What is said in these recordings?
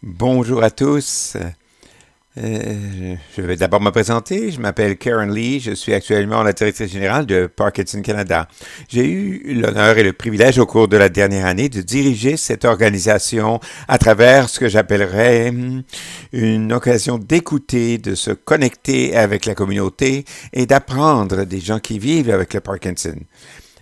Bonjour à tous. Je vais d'abord me présenter. Je m'appelle Karen Lee. Je suis actuellement la directrice générale de Parkinson Canada. J'ai eu l'honneur et le privilège au cours de la dernière année de diriger cette organisation à travers ce que j'appellerais une occasion d'écouter, de se connecter avec la communauté et d'apprendre des gens qui vivent avec le Parkinson.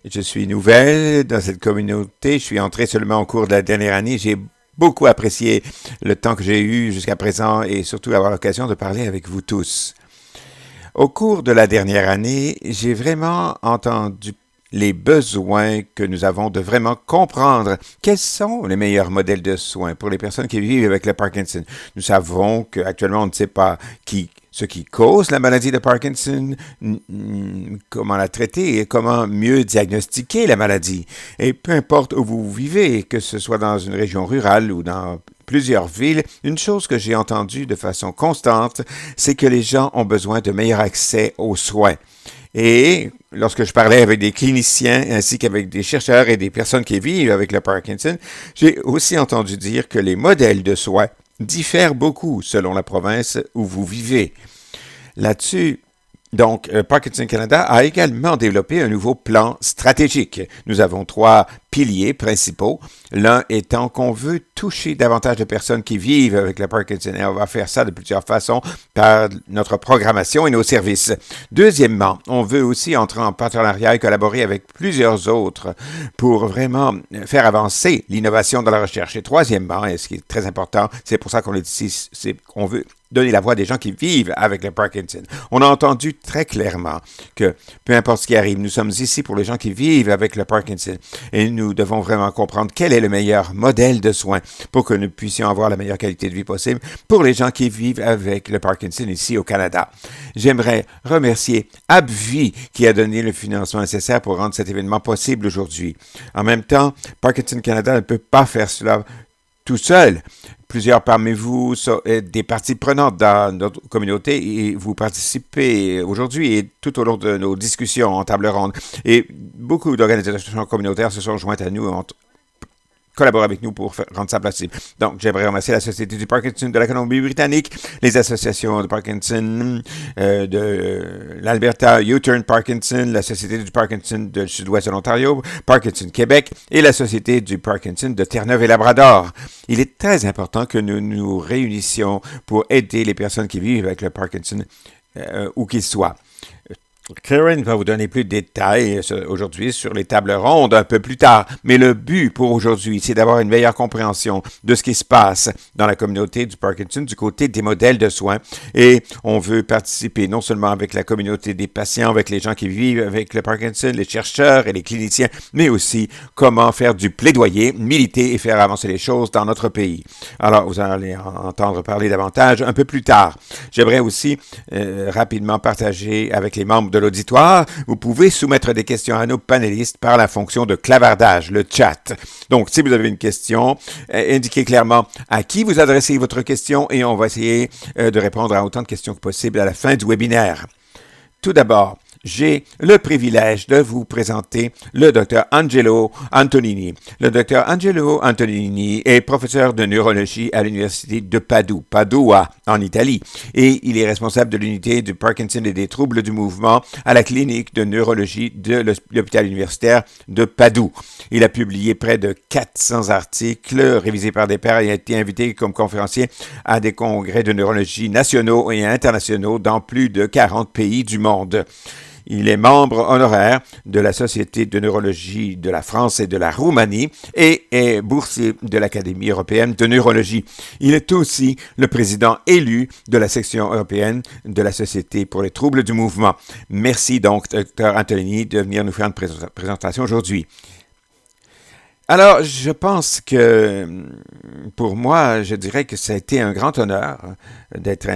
Je suis nouvelle dans cette communauté. Je suis entrée seulement au cours de la dernière année. J'ai beaucoup apprécié le temps que j'ai eu jusqu'à présent et surtout avoir l'occasion de parler avec vous tous. Au cours de la dernière année, j'ai vraiment entendu les besoins que nous avons de vraiment comprendre quels sont les meilleurs modèles de soins pour les personnes qui vivent avec le Parkinson. Nous savons qu'actuellement, on ne sait pas ce qui cause la maladie de Parkinson, comment la traiter et comment mieux diagnostiquer la maladie. Et peu importe où vous vivez, que ce soit dans une région rurale ou dans plusieurs villes, une chose que j'ai entendue de façon constante, c'est que les gens ont besoin de meilleur accès aux soins. Et lorsque je parlais avec des cliniciens ainsi qu'avec des chercheurs et des personnes qui vivent avec le Parkinson, j'ai aussi entendu dire que les modèles de soins diffèrent beaucoup selon la province où vous vivez. Là-dessus, donc, Parkinson Canada a également développé un nouveau plan stratégique. Nous avons 3 piliers principaux. L'un étant qu'on veut toucher davantage de personnes qui vivent avec le Parkinson et on va faire ça de plusieurs façons par notre programmation et nos services. Deuxièmement, on veut aussi entrer en partenariat et collaborer avec plusieurs autres pour vraiment faire avancer l'innovation dans la recherche. Et troisièmement, et ce qui est très important, c'est pour ça qu'on est ici, c'est qu'on veut donner la voix des gens qui vivent avec le Parkinson. On a entendu très clairement que peu importe ce qui arrive, nous sommes ici pour les gens qui vivent avec le Parkinson et nous devons vraiment comprendre quel est le meilleur modèle de soins pour que nous puissions avoir la meilleure qualité de vie possible pour les gens qui vivent avec le Parkinson ici au Canada. J'aimerais remercier AbbVie qui a donné le financement nécessaire pour rendre cet événement possible aujourd'hui. En même temps, Parkinson Canada ne peut pas faire cela tout seul. Plusieurs parmi vous sont des parties prenantes dans notre communauté et vous participez aujourd'hui et tout au long de nos discussions en table ronde. Et beaucoup d'organisations communautaires se sont jointes à nous en collaborer avec nous pour rendre ça possible. Donc, j'aimerais remercier la Société du Parkinson de la Colombie-Britannique, les associations de Parkinson de l'Alberta, U-Turn Parkinson, la Société du Parkinson du Sud-Ouest de l'Ontario, Parkinson Québec et la Société du Parkinson de Terre-Neuve et Labrador. Il est très important que nous nous réunissions pour aider les personnes qui vivent avec le Parkinson où qu'ils soient. Karen va vous donner plus de détails aujourd'hui sur les tables rondes un peu plus tard, mais le but pour aujourd'hui, c'est d'avoir une meilleure compréhension de ce qui se passe dans la communauté du Parkinson du côté des modèles de soins et on veut participer non seulement avec la communauté des patients, avec les gens qui vivent avec le Parkinson, les chercheurs et les cliniciens, mais aussi comment faire du plaidoyer, militer et faire avancer les choses dans notre pays. Alors, vous allez en entendre parler davantage un peu plus tard. J'aimerais aussi rapidement partager avec les membres de l'auditoire, vous pouvez soumettre des questions à nos panélistes par la fonction de clavardage, le chat. Donc, si vous avez une question, indiquez clairement à qui vous adressez votre question et on va essayer de répondre à autant de questions que possible à la fin du webinaire. Tout d'abord, j'ai le privilège de vous présenter le Dr Angelo Antonini. Le Dr Angelo Antonini est professeur de neurologie à l'Université de Padua, en Italie, et il est responsable de l'unité du Parkinson et des troubles du mouvement à la clinique de neurologie de l'hôpital universitaire de Padoue. Il a publié près de 400 articles révisés par des pairs et a été invité comme conférencier à des congrès de neurologie nationaux et internationaux dans plus de 40 pays du monde. Il est membre honoraire de la Société de neurologie de la France et de la Roumanie et est boursier de l'Académie européenne de neurologie. Il est aussi le président élu de la section européenne de la Société pour les troubles du mouvement. Merci donc, Dr Antonini, de venir nous faire une présentation aujourd'hui. Alors, je pense que pour moi, je dirais que ça a été un grand honneur d'être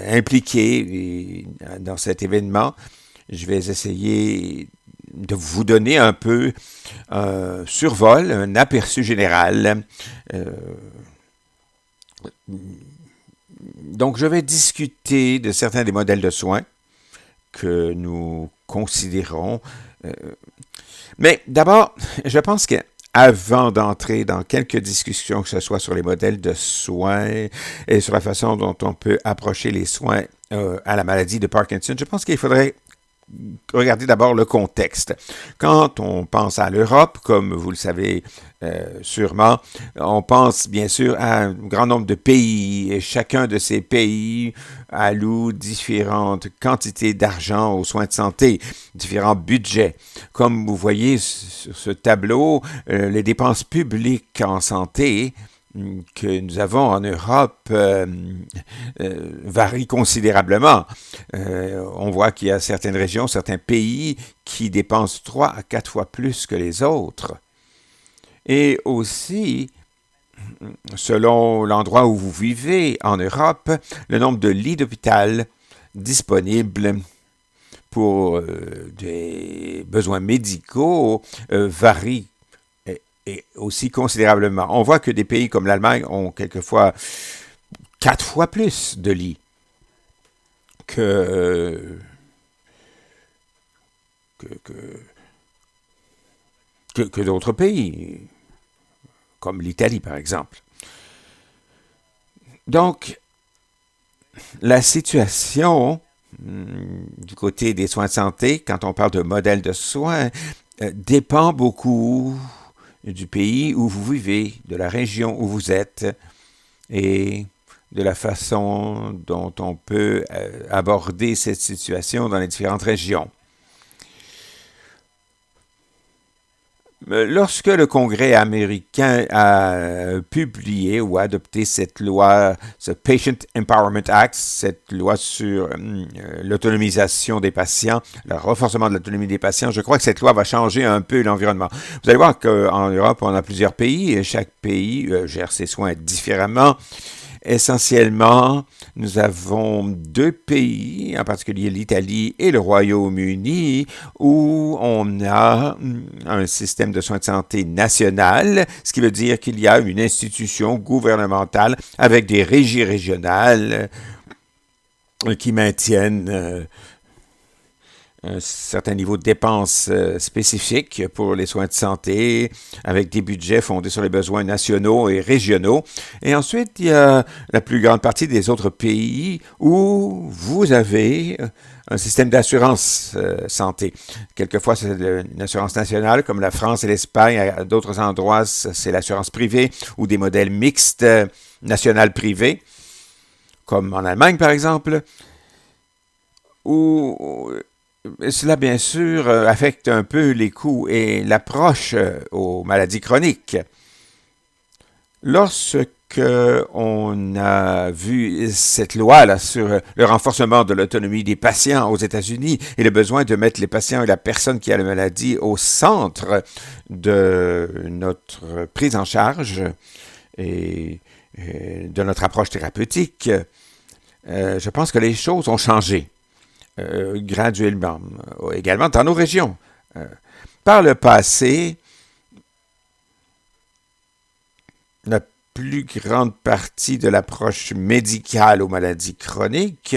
impliqué dans cet événement. Je vais essayer de vous donner un peu un survol, un aperçu général. Donc, je vais discuter de certains des modèles de soins que nous considérons. Mais d'abord, je pense que avant d'entrer dans quelques discussions, que ce soit sur les modèles de soins et sur la façon dont on peut approcher les soins à la maladie de Parkinson, je pense qu'il faudrait regarder d'abord le contexte. Quand on pense à l'Europe, comme vous le savez sûrement, on pense bien sûr à un grand nombre de pays et chacun de ces pays alloue différentes quantités d'argent aux soins de santé, différents budgets. Comme vous voyez sur ce tableau, les dépenses publiques en santé que nous avons en Europe varie considérablement. On voit qu'il y a certaines régions, certains pays qui dépensent 3 à 4 fois plus que les autres. Et aussi, selon l'endroit où vous vivez en Europe, le nombre de lits d'hôpital disponibles pour des besoins médicaux varie et aussi considérablement. On voit que des pays comme l'Allemagne ont quelquefois 4 fois plus de lits que d'autres pays, comme l'Italie par exemple. Donc, la situation du côté des soins de santé, quand on parle de modèle de soins, dépend beaucoup du pays où vous vivez, de la région où vous êtes et de la façon dont on peut aborder cette situation dans les différentes régions. Lorsque le Congrès américain a publié ou adopté cette loi, ce Patient Empowerment Act, cette loi sur l'autonomisation des patients, le renforcement de l'autonomie des patients, je crois que cette loi va changer un peu l'environnement. Vous allez voir qu'en Europe, on a plusieurs pays et chaque pays gère ses soins différemment. Essentiellement, nous avons 2 pays, en particulier l'Italie et le Royaume-Uni, où on a un système de soins de santé national, ce qui veut dire qu'il y a une institution gouvernementale avec des régies régionales qui maintiennent un certain niveau de dépenses spécifiques pour les soins de santé, avec des budgets fondés sur les besoins nationaux et régionaux. Et ensuite, il y a la plus grande partie des autres pays où vous avez un système d'assurance santé. Quelquefois, c'est une assurance nationale, comme la France et l'Espagne. À d'autres endroits, c'est l'assurance privée ou des modèles mixtes national-privé, comme en Allemagne, par exemple, où cela, bien sûr, affecte un peu les coûts et l'approche aux maladies chroniques. Lorsque on a vu cette loi-là sur le renforcement de l'autonomie des patients aux États-Unis et le besoin de mettre les patients et la personne qui a la maladie au centre de notre prise en charge et de notre approche thérapeutique, je pense que les choses ont changé. Graduellement, également dans nos régions. Par le passé, la plus grande partie de l'approche médicale aux maladies chroniques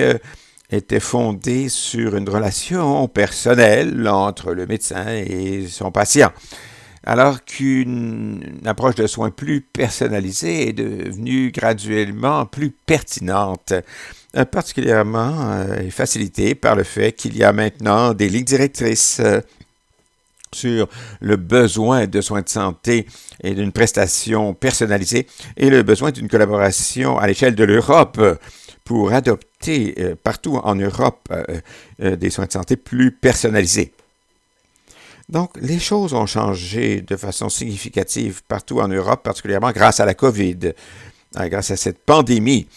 était fondée sur une relation personnelle entre le médecin et son patient, alors qu'une approche de soins plus personnalisée est devenue graduellement plus pertinente, particulièrement facilitée par le fait qu'il y a maintenant des lignes directrices sur le besoin de soins de santé et d'une prestation personnalisée et le besoin d'une collaboration à l'échelle de l'Europe pour adopter partout en Europe des soins de santé plus personnalisés. Donc, les choses ont changé de façon significative partout en Europe, particulièrement grâce à la COVID, grâce à cette pandémie.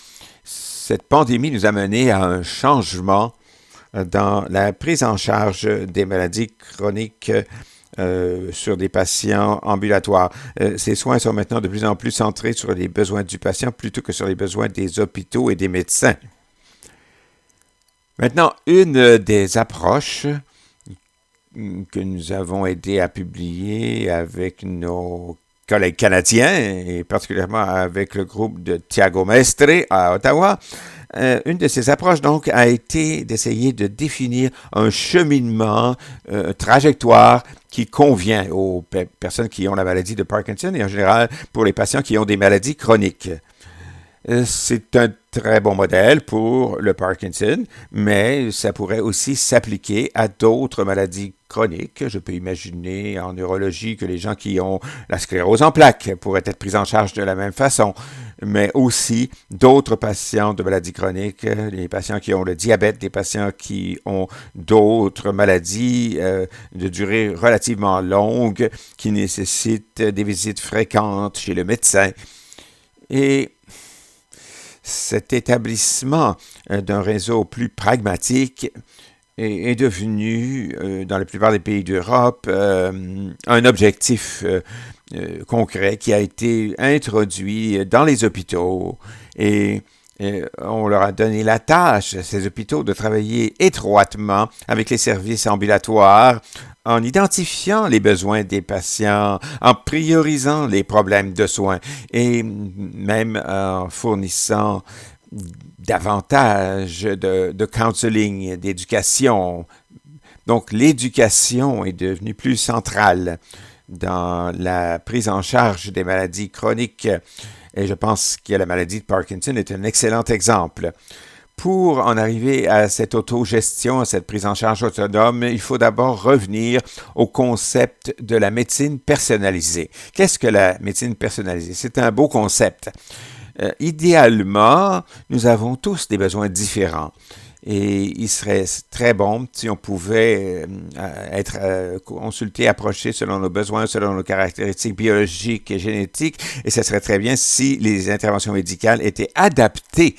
Cette pandémie nous a mené à un changement dans la prise en charge des maladies chroniques sur des patients ambulatoires. Ces soins sont maintenant de plus en plus centrés sur les besoins du patient plutôt que sur les besoins des hôpitaux et des médecins. Maintenant, une des approches que nous avons aidé à publier avec nos collègues canadiens, et particulièrement avec le groupe de Thiago Mestre à Ottawa, Une de ces approches, donc, a été d'essayer de définir un cheminement, trajectoire qui convient aux personnes qui ont la maladie de Parkinson et en général pour les patients qui ont des maladies chroniques. C'est un très bon modèle pour le Parkinson, mais ça pourrait aussi s'appliquer à d'autres maladies chroniques. Je peux imaginer en neurologie que les gens qui ont la sclérose en plaques pourraient être pris en charge de la même façon, mais aussi d'autres patients de maladies chroniques, les patients qui ont le diabète, des patients qui ont d'autres maladies de durée relativement longue, qui nécessitent des visites fréquentes chez le médecin. Et cet établissement d'un réseau plus pragmatique est devenu, dans la plupart des pays d'Europe, un objectif concret qui a été introduit dans les hôpitaux et on leur a donné la tâche, ces hôpitaux, de travailler étroitement avec les services ambulatoires en identifiant les besoins des patients, en priorisant les problèmes de soins et même en fournissant davantage de counseling, d'éducation. Donc l'éducation est devenue plus centrale dans la prise en charge des maladies chroniques. Et je pense que la maladie de Parkinson est un excellent exemple. Pour en arriver à cette autogestion, à cette prise en charge autonome, il faut d'abord revenir au concept de la médecine personnalisée. Qu'est-ce que la médecine personnalisée? C'est un beau concept. Idéalement, nous avons tous des besoins différents. Et il serait très bon si on pouvait être consulté, approché selon nos besoins, selon nos caractéristiques biologiques et génétiques. Et ce serait très bien si les interventions médicales étaient adaptées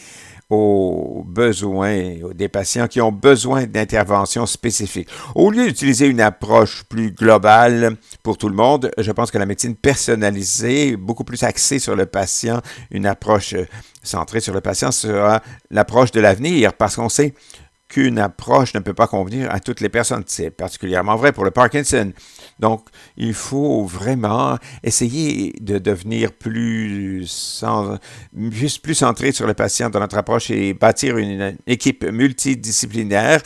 aux besoins des patients qui ont besoin d'interventions spécifiques. Au lieu d'utiliser une approche plus globale pour tout le monde, je pense que la médecine personnalisée, beaucoup plus axée sur le patient, une approche centrée sur le patient sera l'approche de l'avenir parce qu'on sait qu'une approche ne peut pas convenir à toutes les personnes. C'est particulièrement vrai pour le Parkinson. Donc, il faut vraiment essayer de devenir plus centré sur le patient dans notre approche et bâtir une équipe multidisciplinaire.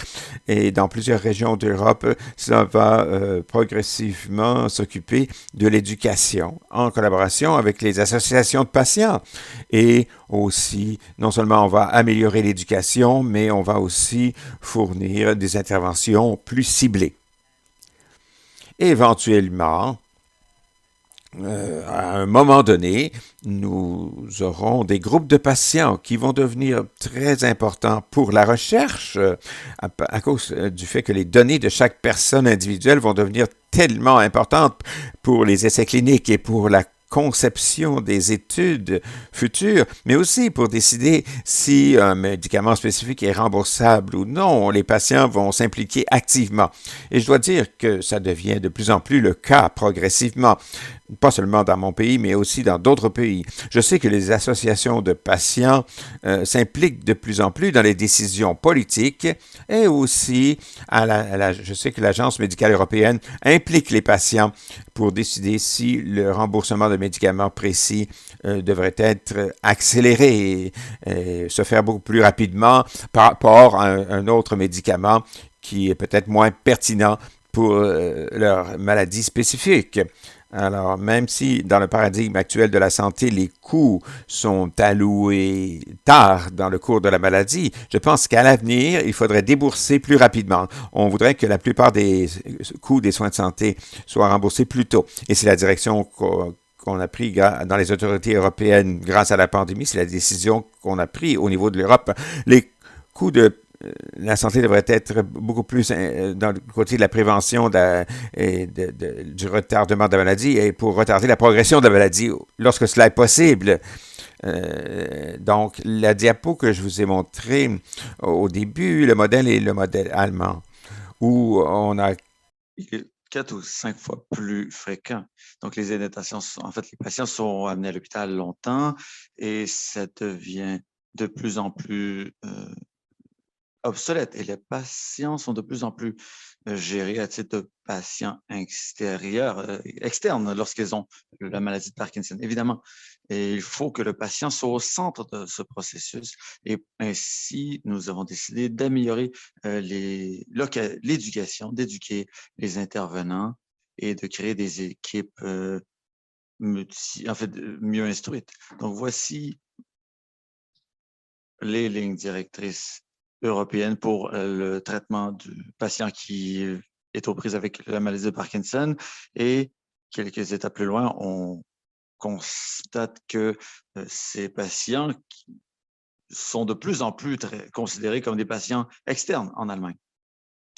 Et dans plusieurs régions d'Europe, cela va progressivement s'occuper de l'éducation en collaboration avec les associations de patients. Et aussi, non seulement on va améliorer l'éducation, mais on va aussi fournir des interventions plus ciblées. Éventuellement, à un moment donné, nous aurons des groupes de patients qui vont devenir très importants pour la recherche à cause du fait que les données de chaque personne individuelle vont devenir tellement importantes pour les essais cliniques et pour la conception des études futures, mais aussi pour décider si un médicament spécifique est remboursable ou non. Les patients vont s'impliquer activement. Et je dois dire que ça devient de plus en plus le cas progressivement, pas seulement dans mon pays, mais aussi dans d'autres pays. Je sais que les associations de patients s'impliquent de plus en plus dans les décisions politiques et aussi, je sais que l'Agence médicale européenne implique les patients pour décider si le remboursement de médicaments précis devrait être accéléré et se faire beaucoup plus rapidement par rapport à un autre médicament qui est peut-être moins pertinent pour leur maladie spécifique. Alors, même si dans le paradigme actuel de la santé, les coûts sont alloués tard dans le cours de la maladie, je pense qu'à l'avenir, il faudrait débourser plus rapidement. On voudrait que la plupart des coûts des soins de santé soient remboursés plus tôt. Et c'est la direction qu'on a pris dans les autorités européennes grâce à la pandémie, c'est la décision qu'on a prise au niveau de l'Europe. Les coûts de la santé devrait être beaucoup plus dans le côté de la prévention du retardement de la maladie et pour retarder la progression de la maladie lorsque cela est possible. Donc, la diapo que je vous ai montrée au début, le modèle est le modèle allemand, où on a 4 ou 5 fois plus fréquent. Donc, les patients sont amenés à l'hôpital longtemps et ça devient de plus en plus obsolète et les patients sont de plus en plus gérés à titre de patients externes lorsqu'ils ont la maladie de Parkinson, évidemment. Et il faut que le patient soit au centre de ce processus. Et ainsi, nous avons décidé d'améliorer l'éducation, d'éduquer les intervenants et de créer des équipes mieux instruites. Donc, voici les lignes directrices européennes pour le traitement du patient qui est aux prises avec la maladie de Parkinson. Et quelques étapes plus loin, on constate que ces patients sont de plus en plus considérés comme des patients externes en Allemagne.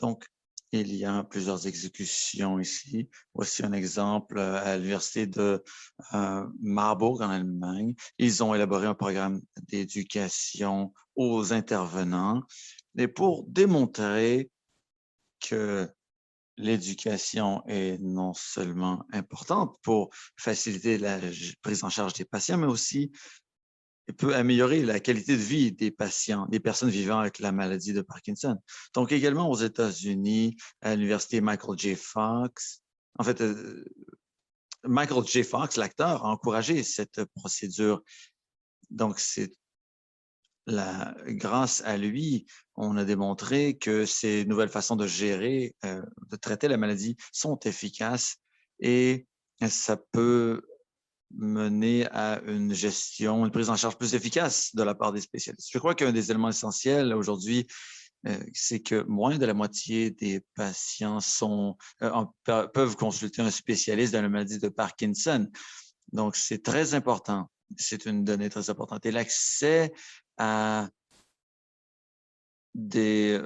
Donc, il y a plusieurs exécutions ici. Voici un exemple à l'université de Marburg en Allemagne. Ils ont élaboré un programme d'éducation aux intervenants et pour démontrer que l'éducation est non seulement importante pour faciliter la prise en charge des patients, mais aussi peut améliorer la qualité de vie des patients, des personnes vivant avec la maladie de Parkinson. Donc, également aux États-Unis, à l'université Michael J. Fox, en fait, Michael J. Fox, l'acteur, a encouragé cette procédure. Donc, grâce à lui, on a démontré que ces nouvelles façons de gérer, de traiter la maladie sont efficaces et ça peut mener à une gestion, une prise en charge plus efficace de la part des spécialistes. Je crois qu'un des éléments essentiels aujourd'hui, c'est que moins de la moitié des patients peuvent consulter un spécialiste dans la maladie de Parkinson. Donc, c'est très important. C'est une donnée très importante. Et l'accès à des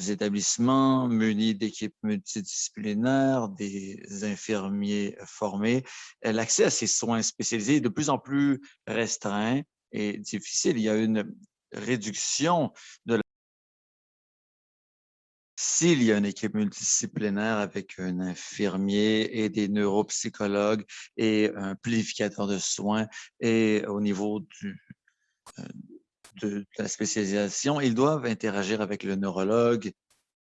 établissements munis d'équipes multidisciplinaires, des infirmiers formés. L'accès à ces soins spécialisés est de plus en plus restreint et difficile. Il y a une réduction de la... S'il y a une équipe multidisciplinaire avec un infirmier et des neuropsychologues et un planificateur de soins et au niveau de la spécialisation, ils doivent interagir avec le neurologue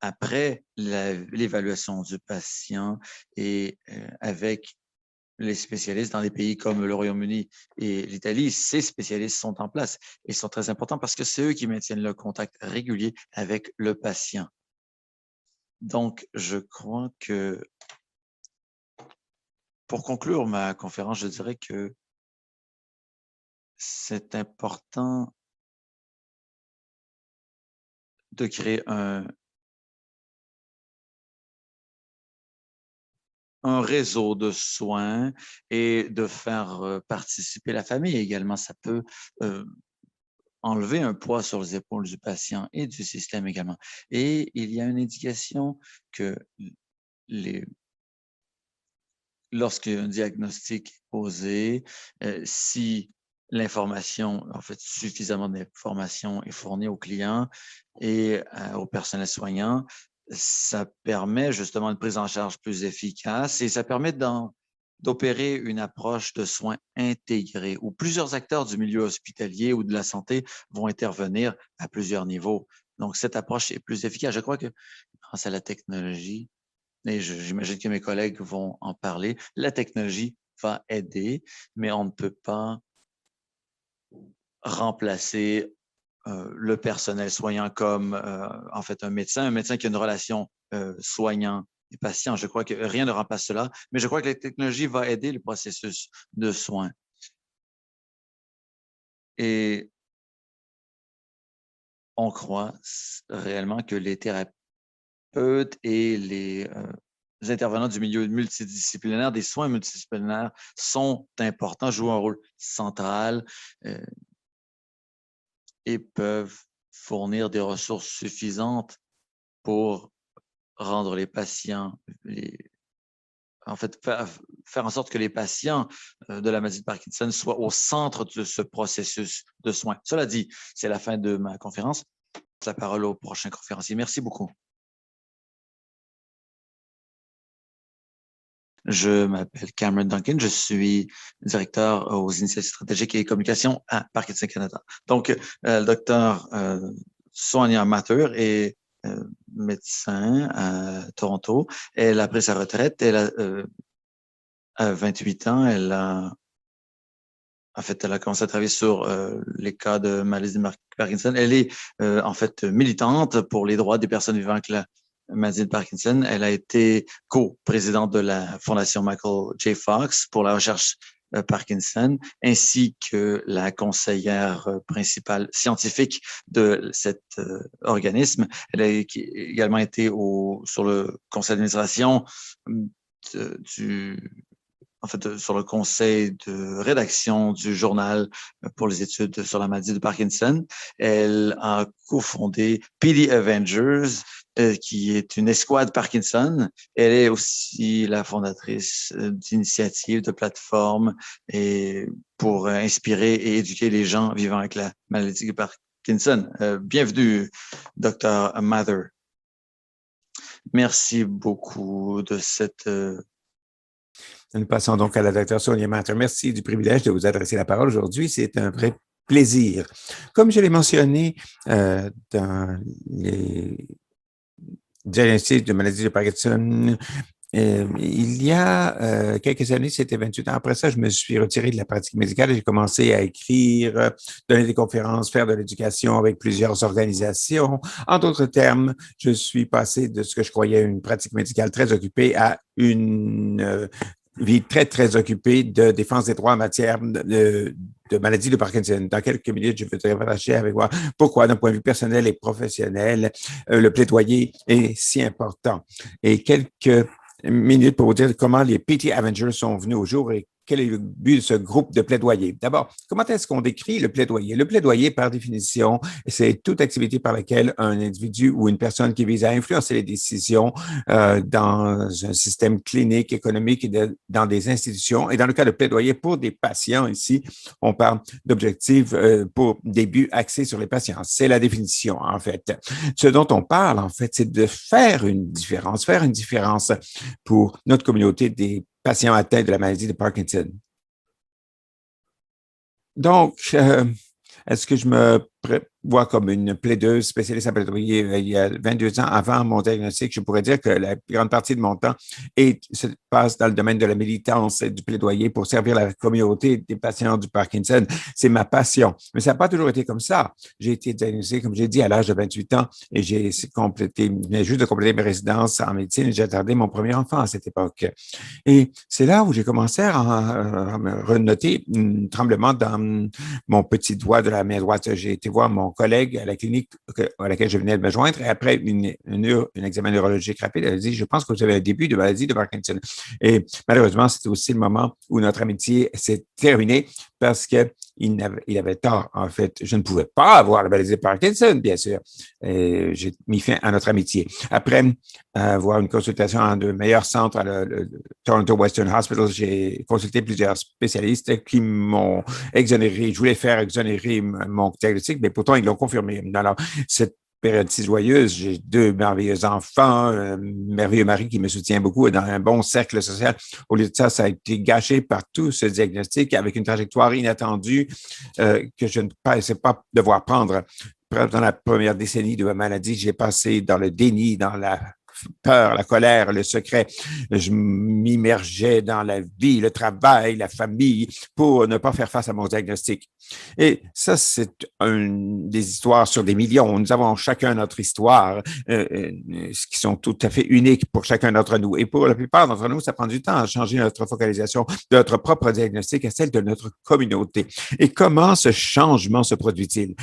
après l'évaluation du patient et avec les spécialistes dans des pays comme le Royaume-Uni et l'Italie. Ces spécialistes sont en place et sont très importants parce que c'est eux qui maintiennent le contact régulier avec le patient. Donc, je crois que pour conclure ma conférence, je dirais que c'est important de créer un réseau de soins et de faire participer la famille également. Ça peut enlever un poids sur les épaules du patient et du système également. Et il y a une indication que lorsqu'un diagnostic est posé, si l'information, en fait, suffisamment d'informations est fournie aux clients et au personnel soignant, ça permet justement une prise en charge plus efficace et ça permet d'opérer une approche de soins intégrés où plusieurs acteurs du milieu hospitalier ou de la santé vont intervenir à plusieurs niveaux. Donc, cette approche est plus efficace. Je crois que grâce à la technologie, et j'imagine que mes collègues vont en parler, la technologie va aider, mais on ne peut pas remplacer le personnel soignant comme en fait un médecin qui a une relation soignant et patient. Je crois que rien ne remplace cela, mais je crois que la technologie va aider le processus de soins. Et on croit réellement que les thérapeutes et les intervenants du milieu multidisciplinaire, des soins multidisciplinaires sont importants, jouent un rôle central et peuvent fournir des ressources suffisantes pour rendre les patients, en fait, faire en sorte que les patients de la maladie de Parkinson soient au centre de ce processus de soins. Cela dit, c'est la fin de ma conférence. Je passe la parole au prochain conférencier. Merci beaucoup. Je m'appelle Cameron Duncan, je suis directeur aux initiatives stratégiques et communications à Parkinson Canada. Donc, le docteur Sonia Mathur est médecin à Toronto. Elle a pris sa retraite. À 28 ans, elle a commencé à travailler sur les cas de maladie de Parkinson. Elle est en fait militante pour les droits des personnes vivant avec la maladie de Parkinson. Elle a été co-présidente de la Fondation Michael J. Fox pour la recherche Parkinson, ainsi que la conseillère principale scientifique de cet organisme. Elle a également été sur le conseil d'administration sur le conseil de rédaction du journal pour les études sur la maladie de Parkinson. Elle a cofondé PD Avengers, qui est une escouade Parkinson. Elle est aussi la fondatrice d'initiatives, de plateformes pour inspirer et éduquer les gens vivant avec la maladie de Parkinson. Bienvenue, Dr. Mather. Merci beaucoup de cette Nous passons donc à la Dr. Sonia Mather. Merci du privilège de vous adresser la parole aujourd'hui. C'est un vrai plaisir. Comme je l'ai mentionné dans les diagnostics de maladie de Parkinson, il y a quelques années, c'était 28 ans. Après ça, je me suis retiré de la pratique médicale et j'ai commencé à écrire, donner des conférences, faire de l'éducation avec plusieurs organisations. En d'autres termes, je suis passé de ce que je croyais une pratique médicale très occupée à une vie très, très occupée de défense des droits en matière de maladie de Parkinson. Dans quelques minutes, je vais partager avec moi pourquoi, d'un point de vue personnel et professionnel, le plaidoyer est si important. Et quelques minutes pour vous dire comment les PT Avengers sont venus au jour et quel est le but de ce groupe de plaidoyer. D'abord, comment est-ce qu'on décrit le plaidoyer? Le plaidoyer, par définition, c'est toute activité par laquelle un individu ou une personne qui vise à influencer les décisions dans un système clinique, économique et dans des institutions. Et dans le cas de plaidoyer pour des patients ici, on parle d'objectifs pour des buts axés sur les patients. C'est la définition, en fait. Ce dont on parle, en fait, c'est de faire une différence pour notre communauté des patients atteints de la maladie de Parkinson. Donc, est-ce que je me vois comme une plaideuse spécialiste en plaidoyer il y a 22 ans avant mon diagnostic? Je pourrais dire que la plus grande partie de mon temps se passe dans le domaine de la militance et du plaidoyer pour servir la communauté des patients du Parkinson. C'est ma passion. Mais ça n'a pas toujours été comme ça. J'ai été diagnostiqué, comme j'ai dit, à l'âge de 28 ans et j'ai juste de compléter mes résidences en médecine et j'ai attardé mon premier enfant à cette époque. Et c'est là où j'ai commencé à me renoter un tremblement dans mon petit doigt de la main droite. J'ai été voir mon collègue à la clinique à laquelle je venais de me joindre et après un examen neurologique rapide, elle a dit, je pense que vous avez un début de maladie de Parkinson. Et malheureusement, c'était aussi le moment où notre amitié s'est terminée parce qu'il avait tort, en fait. Je ne pouvais pas avoir la maladie de Parkinson, bien sûr. J'ai mis fin à notre amitié. Après avoir une consultation en de meilleurs centres à le Toronto Western Hospital, j'ai consulté plusieurs spécialistes qui m'ont exonéré. Je voulais faire exonérer mon diagnostic, mais pourtant, ils l'ont confirmé. Alors, cette période si joyeuse, j'ai deux merveilleux enfants, un merveilleux mari qui me soutient beaucoup et dans un bon cercle social. Au lieu de ça, ça a été gâché par tout ce diagnostic avec une trajectoire inattendue que je ne pensais pas devoir prendre. Dans la première décennie de ma maladie, j'ai passé dans le déni, dans la peur, la colère, le secret. Je m'immergeais dans la vie, le travail, la famille pour ne pas faire face à mon diagnostic. Et ça, c'est des histoires sur des millions. Nous avons chacun notre histoire, qui sont tout à fait uniques pour chacun d'entre nous. Et pour la plupart d'entre nous, ça prend du temps à changer notre focalisation de notre propre diagnostic à celle de notre communauté. Et comment ce changement se produit-il?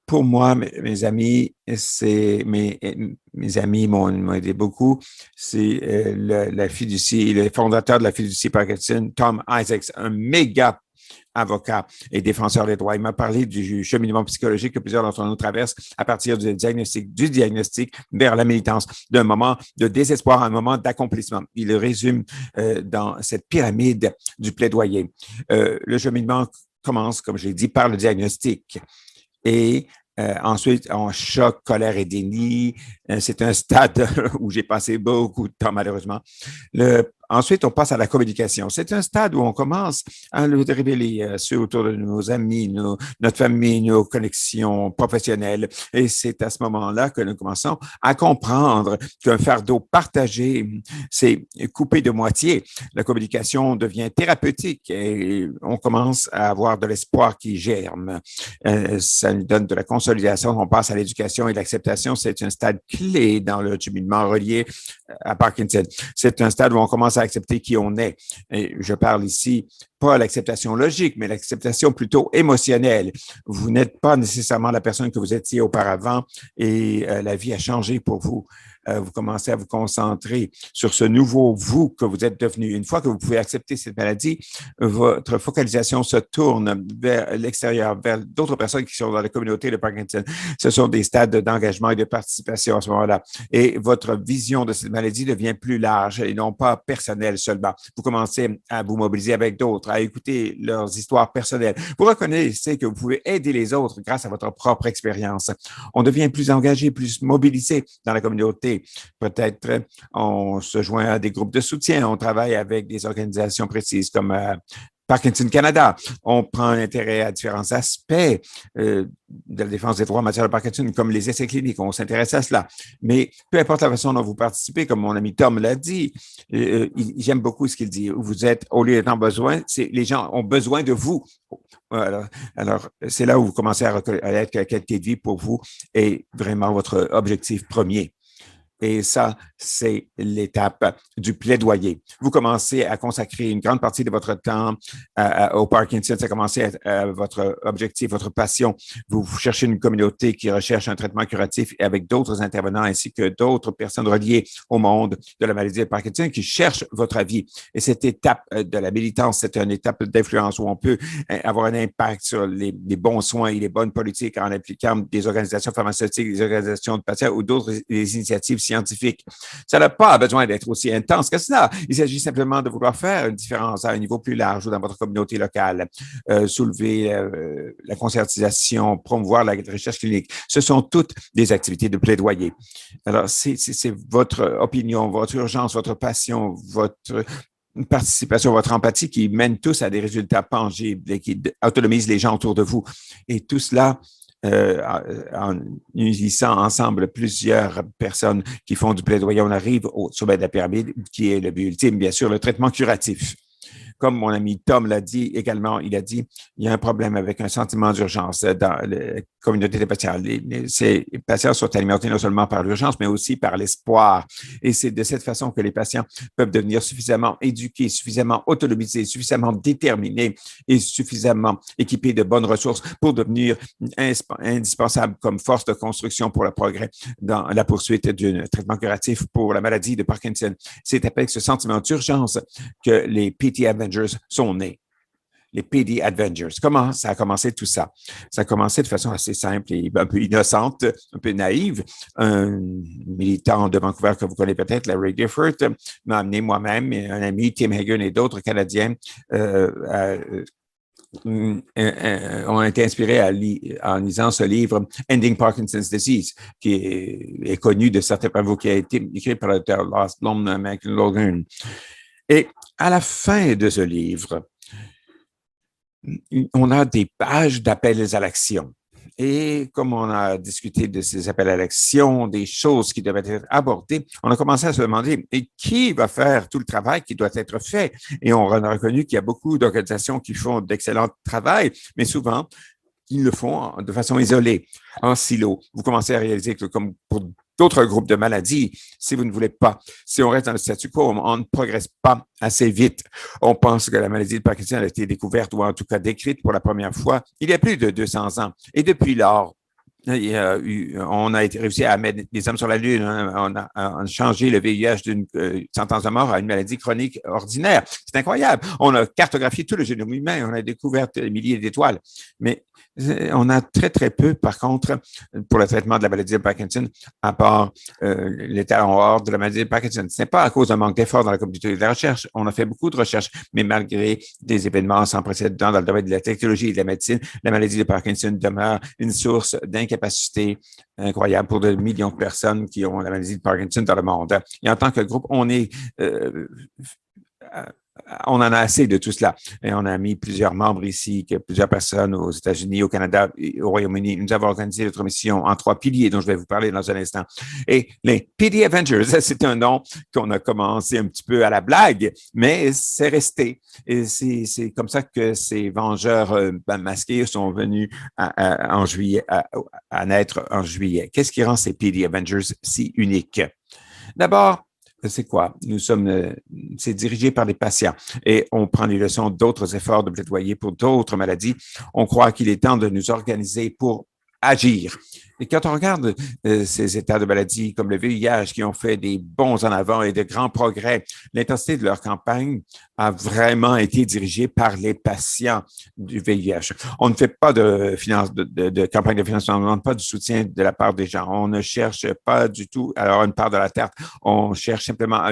Pour moi, mes amis, mes amis m'ont aidé beaucoup. C'est la fiducie, le fondateur de la fiducie Parkinson, Tom Isaacs, un méga avocat et défenseur des droits. Il m'a parlé du cheminement psychologique que plusieurs d'entre nous traversent à partir du diagnostic vers la militance, d'un moment de désespoir à un moment d'accomplissement. Il le résume dans cette pyramide du plaidoyer. Le cheminement commence, comme je l'ai dit, par le diagnostic. Et ensuite, en choc, colère et déni. C'est un stade où j'ai passé beaucoup de temps, malheureusement. Ensuite, on passe à la communication. C'est un stade où on commence à le révéler ceux autour de nos amis, notre famille, nos connexions professionnelles. Et c'est à ce moment-là que nous commençons à comprendre qu'un fardeau partagé, c'est coupé de moitié. La communication devient thérapeutique et on commence à avoir de l'espoir qui germe. Ça nous donne de la consolidation. On passe à l'éducation et l'acceptation. C'est un stade clé dans le cheminement relié à Parkinson. C'est un stade où on commence à accepter qui on est. Et je parle ici pas l'acceptation logique, mais l'acceptation plutôt émotionnelle. Vous n'êtes pas nécessairement la personne que vous étiez auparavant et la vie a changé pour vous. Vous commencez à vous concentrer sur ce nouveau vous que vous êtes devenu. Une fois que vous pouvez accepter cette maladie, votre focalisation se tourne vers l'extérieur, vers d'autres personnes qui sont dans la communauté de Parkinson. Ce sont des stades d'engagement et de participation à ce moment-là. Et votre vision de cette maladie devient plus large et non pas personnelle seulement. Vous commencez à vous mobiliser avec d'autres, à écouter leurs histoires personnelles. Vous reconnaissez que vous pouvez aider les autres grâce à votre propre expérience. On devient plus engagé, plus mobilisé dans la communauté. Peut-être on se joint à des groupes de soutien, on travaille avec des organisations précises comme Parkinson Canada. On prend un intérêt à différents aspects de la défense des droits en matière de Parkinson, comme les essais cliniques. On s'intéresse à cela. Mais peu importe la façon dont vous participez, comme mon ami Tom l'a dit, j'aime beaucoup ce qu'il dit. Vous êtes, au lieu d'être en besoin, les gens ont besoin de vous. Alors, c'est là où vous commencez à être que la qualité de vie pour vous est vraiment votre objectif premier. Et ça, c'est l'étape du plaidoyer. Vous commencez à consacrer une grande partie de votre temps au Parkinson. Ça commence à votre objectif, votre passion. Vous cherchez une communauté qui recherche un traitement curatif avec d'autres intervenants ainsi que d'autres personnes reliées au monde de la maladie de Parkinson qui cherchent votre avis. Et cette étape de la militance, c'est une étape d'influence où on peut avoir un impact sur les bons soins et les bonnes politiques en impliquant des organisations pharmaceutiques, des organisations de patients ou d'autres initiatives scientifique. Ça n'a pas besoin d'être aussi intense que cela. Il s'agit simplement de vouloir faire une différence à un niveau plus large ou dans votre communauté locale, soulever la conscientisation, promouvoir la recherche clinique. Ce sont toutes des activités de plaidoyer. Alors, c'est votre opinion, votre urgence, votre passion, votre participation, votre empathie qui mène tous à des résultats tangibles et qui autonomisent les gens autour de vous. Et tout cela en unissant ensemble plusieurs personnes qui font du plaidoyer, on arrive au sommet de la pyramide, qui est le but ultime, bien sûr, le traitement curatif. Comme mon ami Tom l'a dit également, il a dit, il y a un problème avec un sentiment d'urgence dans la communauté des patients. Ces patients sont alimentés non seulement par l'urgence, mais aussi par l'espoir. Et c'est de cette façon que les patients peuvent devenir suffisamment éduqués, suffisamment autonomisés, suffisamment déterminés et suffisamment équipés de bonnes ressources pour devenir indispensables comme force de construction pour le progrès dans la poursuite d'un traitement curatif pour la maladie de Parkinson. C'est avec ce sentiment d'urgence que les PT Avengers sont nés. Les PD Avengers. Comment ça a commencé tout ça? Ça a commencé de façon assez simple et un peu innocente, un peu naïve. Un militant de Vancouver que vous connaissez peut-être, Larry Gifford, m'a amené moi-même, un ami, Tim Hagen et d'autres Canadiens ont été inspirés en lisant ce livre Ending Parkinson's Disease, qui est connu de certains parmi vous, qui a été écrit par le docteur Lars Blom, McLaughlin. Et à la fin de ce livre, on a des pages d'appels à l'action. Et comme on a discuté de ces appels à l'action, des choses qui devaient être abordées, on a commencé à se demander qui va faire tout le travail qui doit être fait. Et on a reconnu qu'il y a beaucoup d'organisations qui font d'excellent travail, mais souvent, ils le font de façon isolée, en silo. Vous commencez à réaliser que comme pour d'autres groupes de maladies, si vous ne voulez pas, si on reste dans le statu quo, on ne progresse pas assez vite. On pense que la maladie de Parkinson a été découverte ou en tout cas décrite pour la première fois il y a plus de 200 ans. Et depuis lors, on a réussi à mettre des hommes sur la Lune. On a changé le VIH d'une sentence de mort à une maladie chronique ordinaire. C'est incroyable. On a cartographié tout le génome humain. On a découvert des milliers d'étoiles. Mais on a très, très peu, par contre, pour le traitement de la maladie de Parkinson, à part l'état en hors de la maladie de Parkinson. Ce n'est pas à cause d'un manque d'efforts dans la communauté de la recherche. On a fait beaucoup de recherches, mais malgré des événements sans précédent dans le domaine de la technologie et de la médecine, la maladie de Parkinson demeure une source d'inquiétude capacité incroyable pour de millions de personnes qui ont la maladie de Parkinson dans le monde. Et en tant que groupe, on en a assez de tout cela. Et on a mis plusieurs membres ici, plusieurs personnes aux États-Unis, au Canada et au Royaume-Uni. Nous avons organisé notre mission en 3 piliers dont je vais vous parler dans un instant. Et les PD Avengers, c'est un nom qu'on a commencé un petit peu à la blague, mais c'est resté. Et c'est comme ça que ces vengeurs masqués sont venus en juillet, à naître en juillet. Qu'est-ce qui rend ces PD Avengers si uniques? D'abord, c'est quoi? C'est dirigé par les patients et on prend les leçons d'autres efforts de plaidoyer pour d'autres maladies. On croit qu'il est temps de nous organiser pour agir. Et quand on regarde ces états de maladie comme le VIH qui ont fait des bonds en avant et de grands progrès, l'intensité de leur campagne a vraiment été dirigée par les patients du VIH. On ne fait pas de campagne de financement, on ne demande pas du soutien de la part des gens. On ne cherche pas du tout à avoir une part de la tarte. On cherche simplement à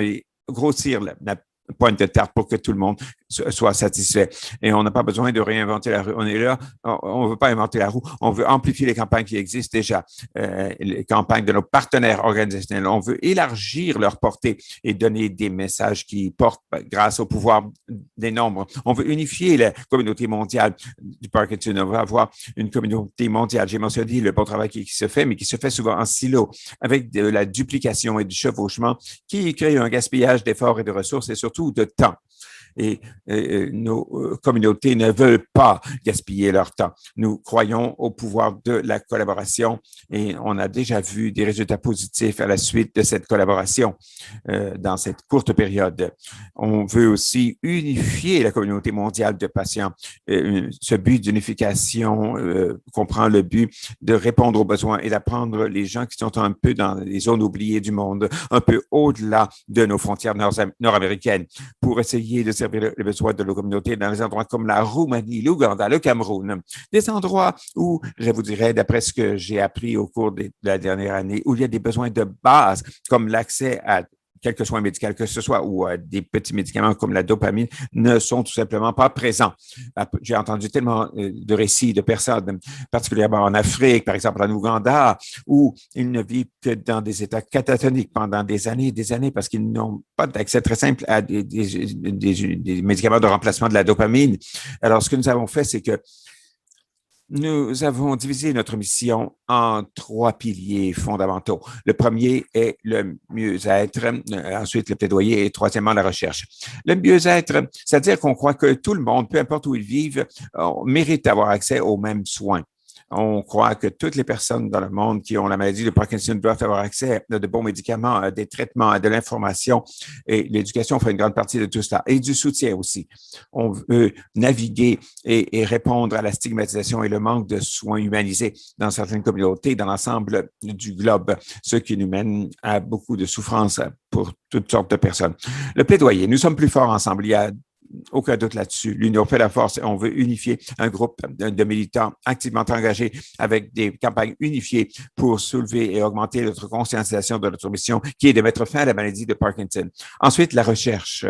grossir la pointe de tarte pour que tout le monde soit satisfait. Et on n'a pas besoin de réinventer la roue. On est là, on ne veut pas inventer la roue, on veut amplifier les campagnes qui existent déjà, les campagnes de nos partenaires organisationnels. On veut élargir leur portée et donner des messages qui portent grâce au pouvoir des nombres. On veut unifier la communauté mondiale du Parkinson. On veut avoir une communauté mondiale. J'ai mentionné le bon travail qui se fait, mais qui se fait souvent en silo, avec de la duplication et du chevauchement qui crée un gaspillage d'efforts et de ressources et surtout de temps. Et nos communautés ne veulent pas gaspiller leur temps. Nous croyons au pouvoir de la collaboration et on a déjà vu des résultats positifs à la suite de cette collaboration dans cette courte période. On veut aussi unifier la communauté mondiale de patients. Ce but d'unification comprend le but de répondre aux besoins et d'apprendre les gens qui sont un peu dans les zones oubliées du monde, un peu au-delà de nos frontières nord-américaines, pour essayer de servir les besoins de nos communautés dans des endroits comme la Roumanie, l'Ouganda, le Cameroun, des endroits où, je vous dirais, d'après ce que j'ai appris au cours de la dernière année, où il y a des besoins de base, comme l'accès à quelques soins médicaux que ce soit, ou des petits médicaments comme la dopamine, ne sont tout simplement pas présents. J'ai entendu tellement de récits de personnes, particulièrement en Afrique, par exemple en Ouganda, où ils ne vivent que dans des états catatoniques pendant des années et des années parce qu'ils n'ont pas d'accès très simple à des médicaments de remplacement de la dopamine. Alors, ce que nous avons fait, c'est que nous avons divisé notre mission en 3 piliers fondamentaux. Le premier est le mieux-être, ensuite le plaidoyer et troisièmement la recherche. Le mieux-être, c'est-à-dire qu'on croit que tout le monde, peu importe où ils vivent, mérite d'avoir accès aux mêmes soins. On croit que toutes les personnes dans le monde qui ont la maladie de Parkinson doivent avoir accès à de bons médicaments, à des traitements, à de l'information. Et l'éducation fait une grande partie de tout cela. Et du soutien aussi. On veut naviguer et répondre à la stigmatisation et le manque de soins humanisés dans certaines communautés, dans l'ensemble du globe, ce qui nous mène à beaucoup de souffrance pour toutes sortes de personnes. Le plaidoyer, nous sommes plus forts ensemble. Il y a aucun doute là-dessus. L'Union fait la force. On veut unifier un groupe de militants activement engagés avec des campagnes unifiées pour soulever et augmenter notre conscientisation de notre mission, qui est de mettre fin à la maladie de Parkinson. Ensuite, la recherche.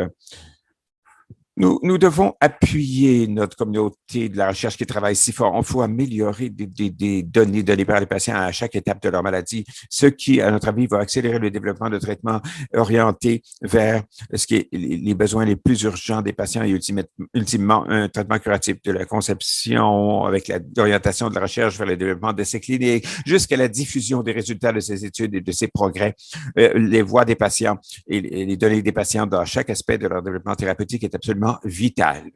Nous devons appuyer notre communauté de la recherche qui travaille si fort. Il faut améliorer des données données par les patients à chaque étape de leur maladie, ce qui, à notre avis, va accélérer le développement de traitements orientés vers ce qui est les besoins les plus urgents des patients et ultimement un traitement curatif de la conception avec l'orientation de la recherche vers le développement d'essais cliniques jusqu'à la diffusion des résultats de ces études et de ces progrès. Les voix des patients et les données des patients dans chaque aspect de leur développement thérapeutique est absolument vital.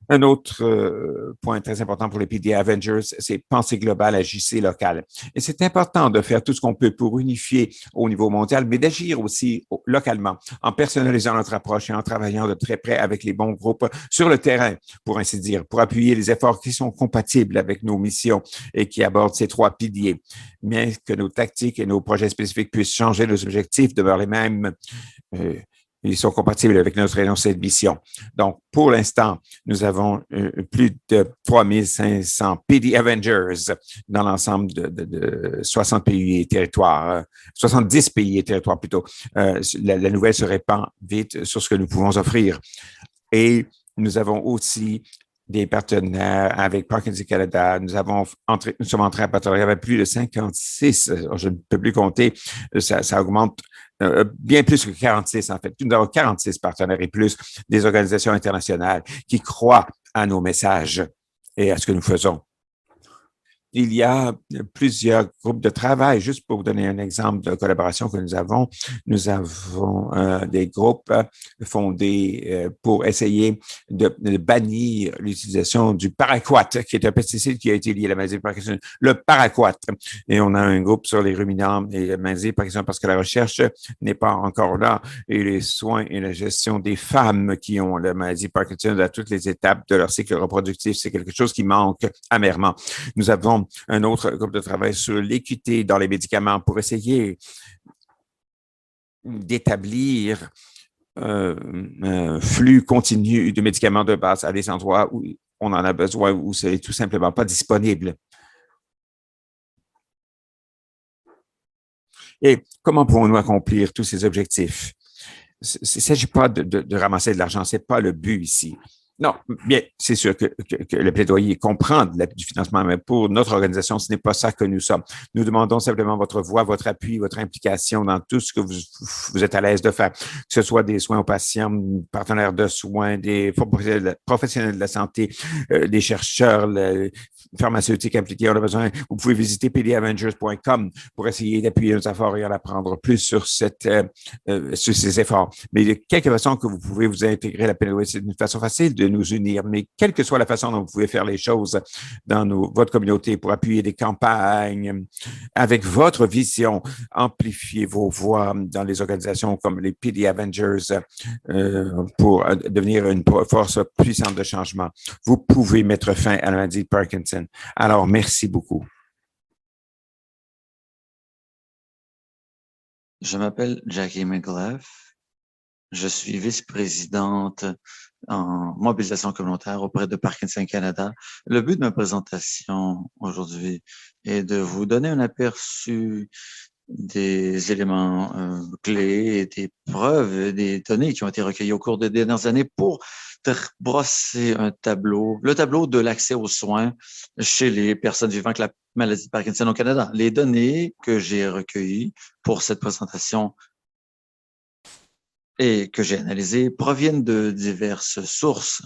Un autre point très important pour les PD Avengers, c'est penser global, agissez local. Et c'est important de faire tout ce qu'on peut pour unifier au niveau mondial, mais d'agir aussi localement, en personnalisant notre approche et en travaillant de très près avec les bons groupes sur le terrain, pour ainsi dire, pour appuyer les efforts qui sont compatibles avec nos missions et qui abordent ces 3 piliers. Bien que nos tactiques et nos projets spécifiques puissent changer, nos objectifs demeurent les mêmes. Ils sont compatibles avec notre énoncé de mission. Donc, pour l'instant, nous avons plus de 3500 PD Avengers dans l'ensemble de 60 pays et territoires, 70 pays et territoires plutôt. La nouvelle se répand vite sur ce que nous pouvons offrir. Et nous avons aussi des partenaires avec Parkinson Canada. Nous sommes entrés en partenariat avec plus de 56, je ne peux plus compter, ça augmente bien plus que 46 en fait. Nous avons 46 partenaires et plus des organisations internationales qui croient à nos messages et à ce que nous faisons. Il y a plusieurs groupes de travail. Juste pour vous donner un exemple de collaboration que nous avons des groupes fondés pour essayer de bannir l'utilisation du paraquat, qui est un pesticide qui a été lié à la maladie de Parkinson. Le paraquat. Et on a un groupe sur les ruminants et la maladie de Parkinson parce que la recherche n'est pas encore là et les soins et la gestion des femmes qui ont la maladie de Parkinson à toutes les étapes de leur cycle reproductif, c'est quelque chose qui manque amèrement. Nous avons un autre groupe de travail sur l'équité dans les médicaments pour essayer d'établir un flux continu de médicaments de base à des endroits où on en a besoin, où c'est tout simplement pas disponible. Et comment pouvons-nous accomplir tous ces objectifs? Il ne s'agit pas de ramasser de l'argent, c'est pas le but ici. Non, bien, c'est sûr que le plaidoyer comprend du financement, mais pour notre organisation, ce n'est pas ça que nous sommes. Nous demandons simplement votre voix, votre appui, votre implication dans tout ce que vous êtes à l'aise de faire, que ce soit des soins aux patients, partenaires de soins, des professionnels de la santé, des chercheurs, les pharmaceutiques impliqués. On a besoin. Vous pouvez visiter pdavengers.com pour essayer d'appuyer nos efforts et en apprendre plus sur ces efforts. Mais il y a quelques façons que vous pouvez vous intégrer à la plaidoyer. C'est une façon facile de nous unir, mais quelle que soit la façon dont vous pouvez faire les choses dans votre communauté pour appuyer des campagnes, avec votre vision, amplifier vos voix dans les organisations comme les PD Avengers pour devenir une force puissante de changement. Vous pouvez mettre fin à la maladie de Parkinson. Alors, merci beaucoup. Je m'appelle Jackie McGleff. Je suis vice-présidente en mobilisation communautaire auprès de Parkinson Canada. Le but de ma présentation aujourd'hui est de vous donner un aperçu des éléments clés et des preuves, des données qui ont été recueillies au cours des dernières années pour brosser le tableau de l'accès aux soins chez les personnes vivant avec la maladie de Parkinson au Canada. Les données que j'ai recueillies pour cette présentation et que j'ai analysées proviennent de diverses sources,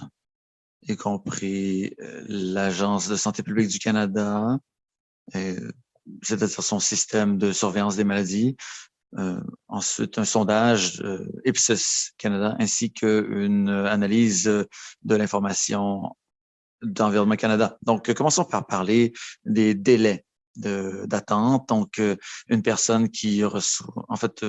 y compris l'Agence de santé publique du Canada, c'est-à-dire son système de surveillance des maladies. Ensuite, un sondage Ipsos Canada ainsi qu'une analyse de l'information d'Environnement Canada. Donc, commençons par parler des délais d'attente. Donc, une personne qui reçoit, en fait,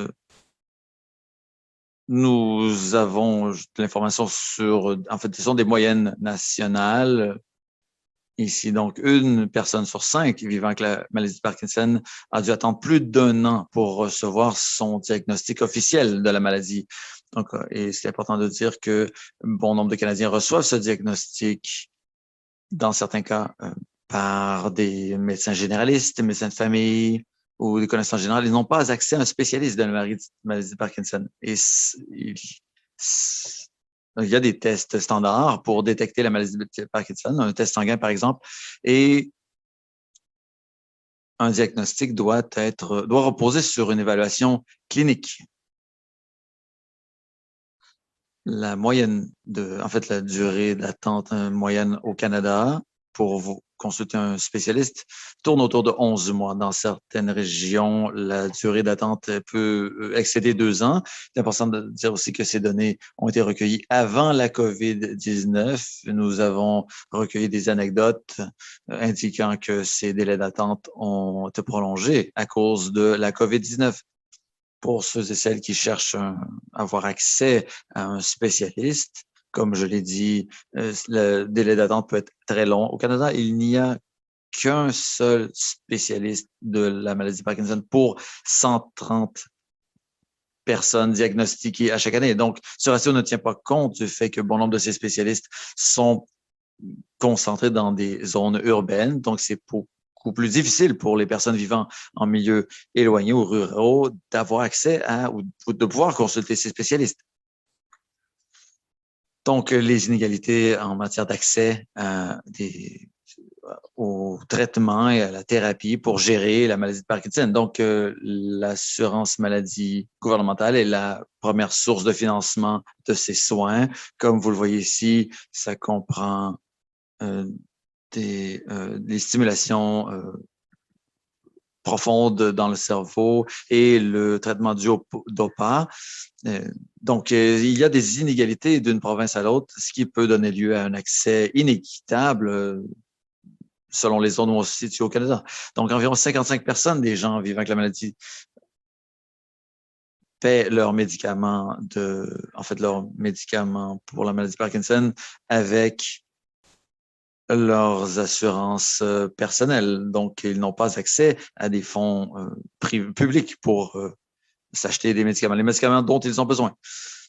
nous avons de l'information sur, en fait, ce sont des moyennes nationales. Ici, donc, une personne sur 5 vivant avec la maladie de Parkinson a dû attendre plus d'1 an pour recevoir son diagnostic officiel de la maladie. Donc, et c'est important de dire que bon nombre de Canadiens reçoivent ce diagnostic, dans certains cas, par des médecins généralistes, des médecins de famille ou des connaissances générales. Ils n'ont pas accès à un spécialiste de la maladie de Parkinson. Et il y a des tests standards pour détecter la maladie de Parkinson, un test sanguin par exemple, et un diagnostic doit reposer sur une évaluation clinique. La moyenne la durée d'attente moyenne au Canada pour vous consulter un spécialiste tourne autour de 11 mois. Dans certaines régions, la durée d'attente peut excéder 2 ans. C'est important de dire aussi que ces données ont été recueillies avant la COVID-19. Nous avons recueilli des anecdotes indiquant que ces délais d'attente ont été prolongés à cause de la COVID-19. Pour ceux et celles qui cherchent à avoir accès à un spécialiste, comme je l'ai dit, le délai d'attente peut être très long. Au Canada, il n'y a qu'un seul spécialiste de la maladie de Parkinson pour 130 personnes diagnostiquées à chaque année. Donc, ce ratio ne tient pas compte du fait que bon nombre de ces spécialistes sont concentrés dans des zones urbaines. Donc, c'est beaucoup plus difficile pour les personnes vivant en milieu éloigné ou ruraux d'avoir accès à ou de pouvoir consulter ces spécialistes. Donc, les inégalités en matière d'accès au traitement et à la thérapie pour gérer la maladie de Parkinson. Donc, l'assurance maladie gouvernementale est la première source de financement de ces soins. Comme vous le voyez ici, ça comprend des stimulations profondes dans le cerveau et le traitement du DOPA. Donc, il y a des inégalités d'une province à l'autre, ce qui peut donner lieu à un accès inéquitable selon les zones où on se situe au Canada. Donc, environ 55 personnes des gens vivant avec la maladie paient leurs médicaments leurs médicaments pour la maladie de Parkinson avec leurs assurances personnelles. Donc, ils n'ont pas accès à des fonds publics pour s'acheter des médicaments, les médicaments dont ils ont besoin.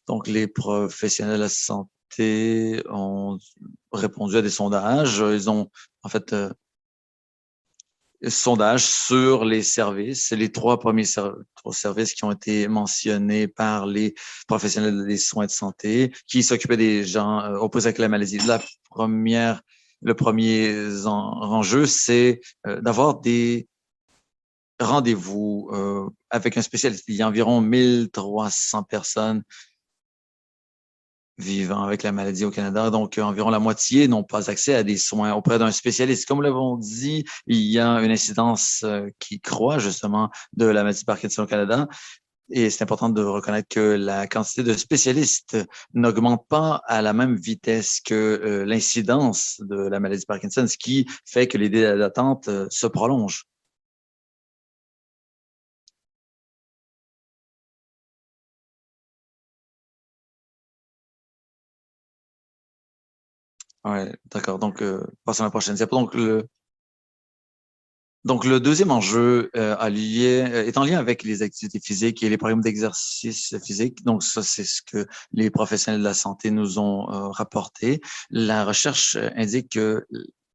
Donc, les professionnels de la santé ont répondu à des sondages. Ils ont, en fait, sondage sur les services. Les trois premiers services qui ont été mentionnés par les professionnels des soins de santé qui s'occupaient des gens aux prises avec la maladie. Le premier enjeu, c'est d'avoir des rendez-vous avec un spécialiste. Il y a environ 1300 personnes vivant avec la maladie au Canada. Donc, environ la moitié n'ont pas accès à des soins auprès d'un spécialiste. Comme nous l'avons dit, il y a une incidence qui croît justement de la maladie de Parkinson au Canada. Et c'est important de reconnaître que la quantité de spécialistes n'augmente pas à la même vitesse que l'incidence de la maladie de Parkinson, ce qui fait que les délais d'attente se prolongent. Ouais, d'accord. Donc, passons à la prochaine diapo. Donc, le deuxième enjeu est en lien avec les activités physiques et les programmes d'exercice physique. Donc, ça, c'est ce que les professionnels de la santé nous ont rapporté. La recherche indique que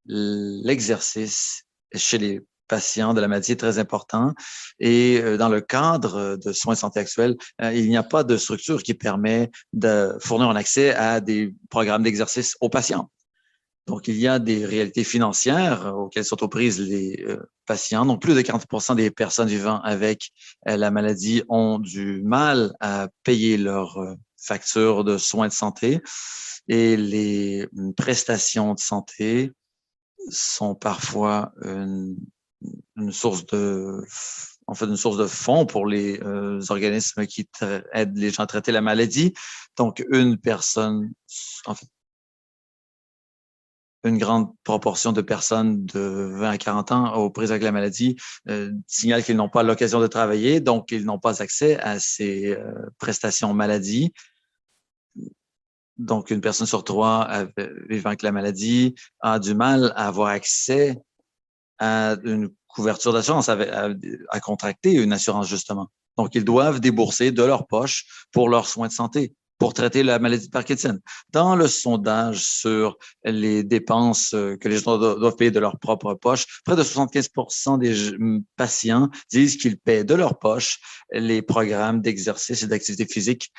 l'exercice chez les patients de la maladie est très important. Et dans le cadre de soins de santé actuels, il n'y a pas de structure qui permet de fournir un accès à des programmes d'exercice aux patients. Donc, il y a des réalités financières auxquelles sont aux prises les patients. Donc, plus de 40 des personnes vivant avec la maladie ont du mal à payer leurs factures de soins de santé et les prestations de santé sont parfois une source une source de fonds pour les organismes qui aident les gens à traiter la maladie. Donc, une personne, en fait, une grande proportion de personnes de 20 à 40 ans aux prises avec la maladie signalent qu'ils n'ont pas l'occasion de travailler, donc ils n'ont pas accès à ces prestations maladie. Donc, une personne sur trois vivant avec la maladie a du mal à avoir accès à une couverture d'assurance, à contracter une assurance, justement. Donc, ils doivent débourser de leur poche pour leurs soins de santé, pour traiter la maladie de Parkinson. Dans le sondage sur les dépenses que les gens doivent payer de leur propre poche, près de 75 des patients disent qu'ils paient de leur poche les programmes d'exercice et d'activité physique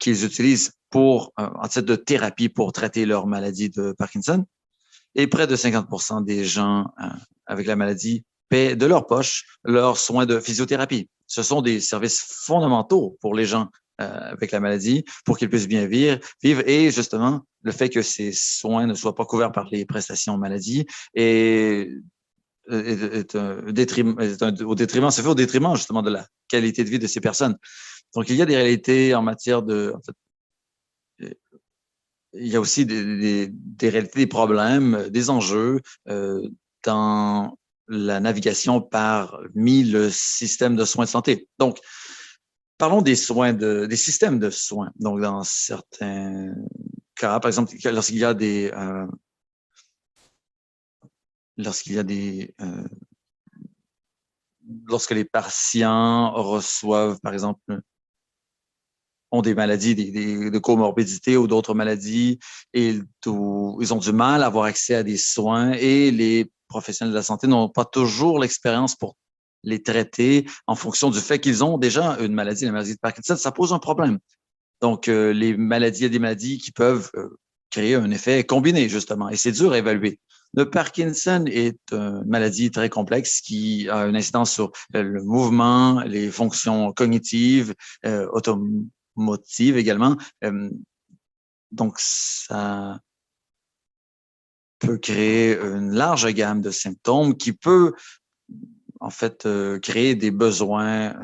qu'ils utilisent en titre de thérapie pour traiter leur maladie de Parkinson. Et près de 50 des gens avec la maladie paient de leur poche leurs soins de physiothérapie. Ce sont des services fondamentaux pour les gens avec la maladie pour qu'ils puissent bien vivre. Et justement, le fait que ces soins ne soient pas couverts par les prestations maladie se fait au détriment justement de la qualité de vie de ces personnes. Donc, il y a des réalités en matière il y a aussi des réalités, des problèmes, des enjeux dans la navigation parmi le système de soins de santé. Donc, parlons des systèmes de soins. Donc, dans certains cas, par exemple, lorsque les patients reçoivent, par exemple, ont des maladies, de comorbidités ou d'autres maladies, et ils ont du mal à avoir accès à des soins et les professionnels de la santé n'ont pas toujours l'expérience pour les traiter en fonction du fait qu'ils ont déjà une maladie, la maladie de Parkinson. Ça pose un problème. Donc, les maladies, il y a des maladies qui peuvent créer un effet combiné, justement, et c'est dur à évaluer. Le Parkinson est une maladie très complexe qui a une incidence sur le mouvement, les fonctions cognitives, automotives également. Donc, ça peut créer une large gamme de symptômes qui peut, en fait, créer des besoins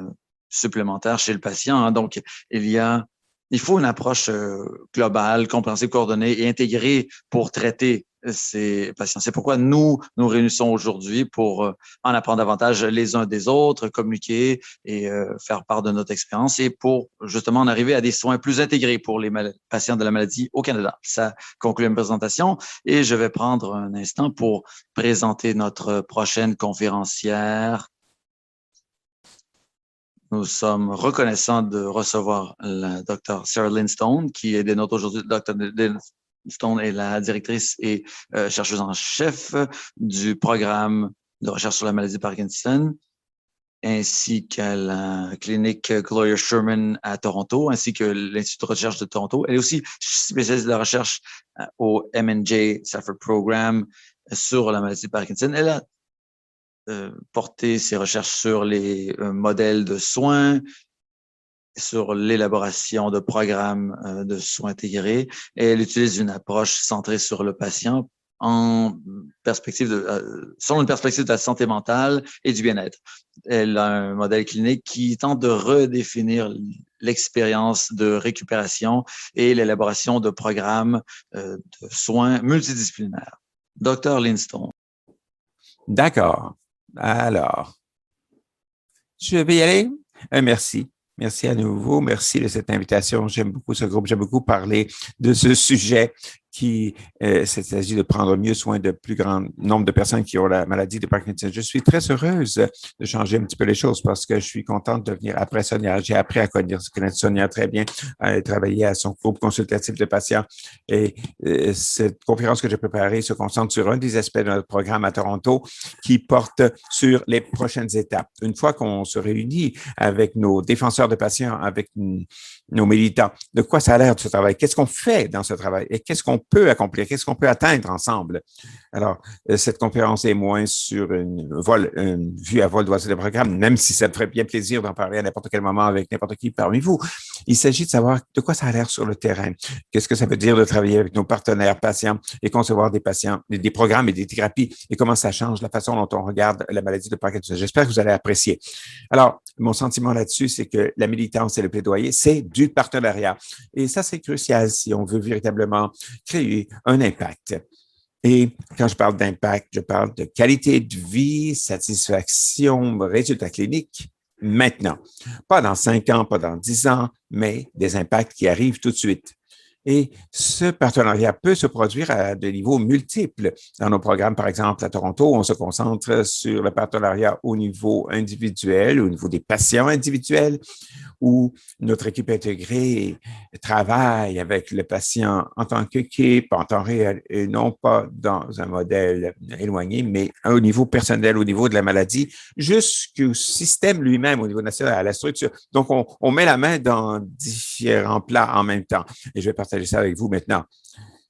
supplémentaires chez le patient. Hein. Donc, il faut une approche globale, compréhensive, coordonnée et intégrée pour traiter ces patients. C'est pourquoi nous réunissons aujourd'hui pour en apprendre davantage les uns des autres, communiquer et faire part de notre expérience et pour justement en arriver à des soins plus intégrés pour les patients de la maladie au Canada. Ça conclut ma présentation et je vais prendre un instant pour présenter notre prochaine conférencière. Nous sommes reconnaissants de recevoir la Dr. Sarah Lynn Stone, qui est des nôtres aujourd'hui. Dr. Lynn Stone est la directrice et chercheuse en chef du programme de recherche sur la maladie de Parkinson, ainsi qu'à la clinique Gloria Sherman à Toronto, ainsi que l'Institut de recherche de Toronto. Elle est aussi spécialiste de la recherche au M&J Safford Program sur la maladie de Parkinson. Elle a porter ses recherches sur les modèles de soins, sur l'élaboration de programmes de soins intégrés. Et elle utilise une approche centrée sur le patient en perspective selon une perspective de la santé mentale et du bien-être. Elle a un modèle clinique qui tente de redéfinir l'expérience de récupération et l'élaboration de programmes de soins multidisciplinaires. Dr. Lynn Stone. D'accord. Alors, je vais y aller. Merci. Merci à nouveau. Merci de cette invitation. J'aime beaucoup ce groupe. J'aime beaucoup parler de ce sujet qui s'agit de prendre mieux soin de plus grand nombre de personnes qui ont la maladie de Parkinson. Je suis très heureuse de changer un petit peu les choses parce que je suis contente de venir après Sonia. J'ai appris à connaître Sonia très bien, à travailler à son groupe consultatif de patients. Et cette conférence que j'ai préparée se concentre sur un des aspects de notre programme à Toronto qui porte sur les prochaines étapes. Une fois qu'on se réunit avec nos défenseurs de patients, avec nos militants, de quoi ça a l'air de ce travail? Qu'est-ce qu'on fait dans ce travail? Et qu'est-ce qu'on peut accomplir? Qu'est-ce qu'on peut atteindre ensemble? Alors, cette conférence est moins sur une vue à vol d'oiseau de programme, même si ça me ferait bien plaisir d'en parler à n'importe quel moment avec n'importe qui parmi vous. Il s'agit de savoir de quoi ça a l'air sur le terrain. Qu'est-ce que ça veut dire de travailler avec nos partenaires patients et concevoir des patients, des programmes et des thérapies et comment ça change la façon dont on regarde la maladie de Parkinson. J'espère que vous allez apprécier. Alors, mon sentiment là-dessus, c'est que la militance et le plaidoyer, c'est du partenariat. Et ça, c'est crucial si on veut véritablement créer un impact. Et quand je parle d'impact, je parle de qualité de vie, satisfaction, résultats cliniques, maintenant. Pas dans 5 ans, pas dans 10 ans, mais des impacts qui arrivent tout de suite. Et ce partenariat peut se produire à des niveaux multiples. Dans nos programmes, par exemple, à Toronto, on se concentre sur le partenariat au niveau individuel, au niveau des patients individuels, où notre équipe intégrée travaille avec le patient en tant qu'équipe, en temps réel, et non pas dans un modèle éloigné, mais au niveau personnel, au niveau de la maladie, jusqu'au système lui-même, au niveau national, à la structure. Donc, on met la main dans différents plats en même temps. Et je vais partager ça avec vous maintenant.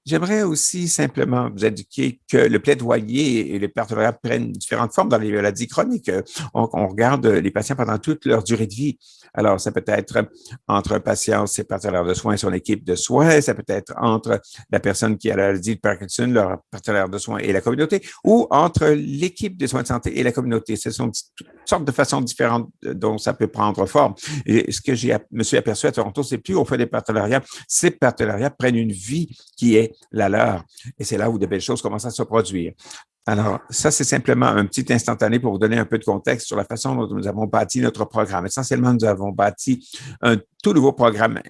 J'aimerais aussi simplement vous indiquer que le plaidoyer et le partenariat prennent différentes formes dans les maladies chroniques. On regarde les patients pendant toute leur durée de vie. Alors, ça peut être entre un patient, ses partenaires de soins, son équipe de soins, ça peut être entre la personne qui a la maladie de Parkinson, leur partenaire de soins et la communauté, ou entre l'équipe de soins de santé et la communauté. Ce sont toutes sortes de façons différentes dont ça peut prendre forme. Et ce que me suis aperçu à Toronto, c'est plus on fait des partenariats, ces partenariats prennent une vie qui est la leur. Et c'est là où de belles choses commencent à se produire. Alors, ça, c'est simplement un petit instantané pour vous donner un peu de contexte sur la façon dont nous avons bâti notre programme. Essentiellement, nous avons bâti un tout nouveau programme,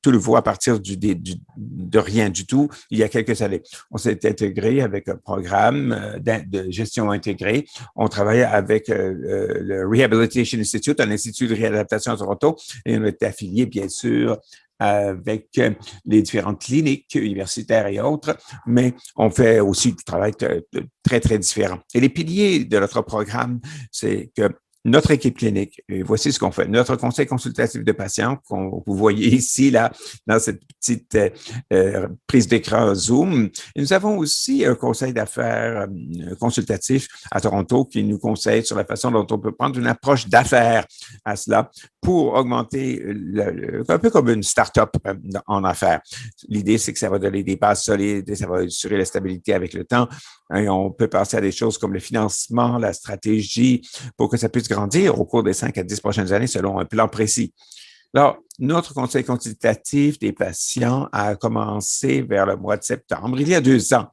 tout nouveau à partir de rien du tout, il y a quelques années. On s'est intégré avec un programme de gestion intégrée. On travaillait avec le Rehabilitation Institute, un institut de réadaptation à Toronto, et on était affilié, bien sûr, avec les différentes cliniques universitaires et autres, mais on fait aussi du travail très, très différent. Et les piliers de notre programme, c'est que notre équipe clinique, et voici ce qu'on fait. Notre conseil consultatif de patients, qu'on vous voyez ici, là, dans cette petite prise d'écran Zoom. Et nous avons aussi un conseil d'affaires consultatif à Toronto qui nous conseille sur la façon dont on peut prendre une approche d'affaires à cela pour augmenter, un peu comme une start-up en affaires. L'idée, c'est que ça va donner des bases solides et ça va assurer la stabilité avec le temps. Et on peut passer à des choses comme le financement, la stratégie, pour que ça puisse grandir au cours des 5 à 10 prochaines années selon un plan précis. Alors, notre conseil consultatif des patients a commencé vers le mois de septembre, il y a 2 ans.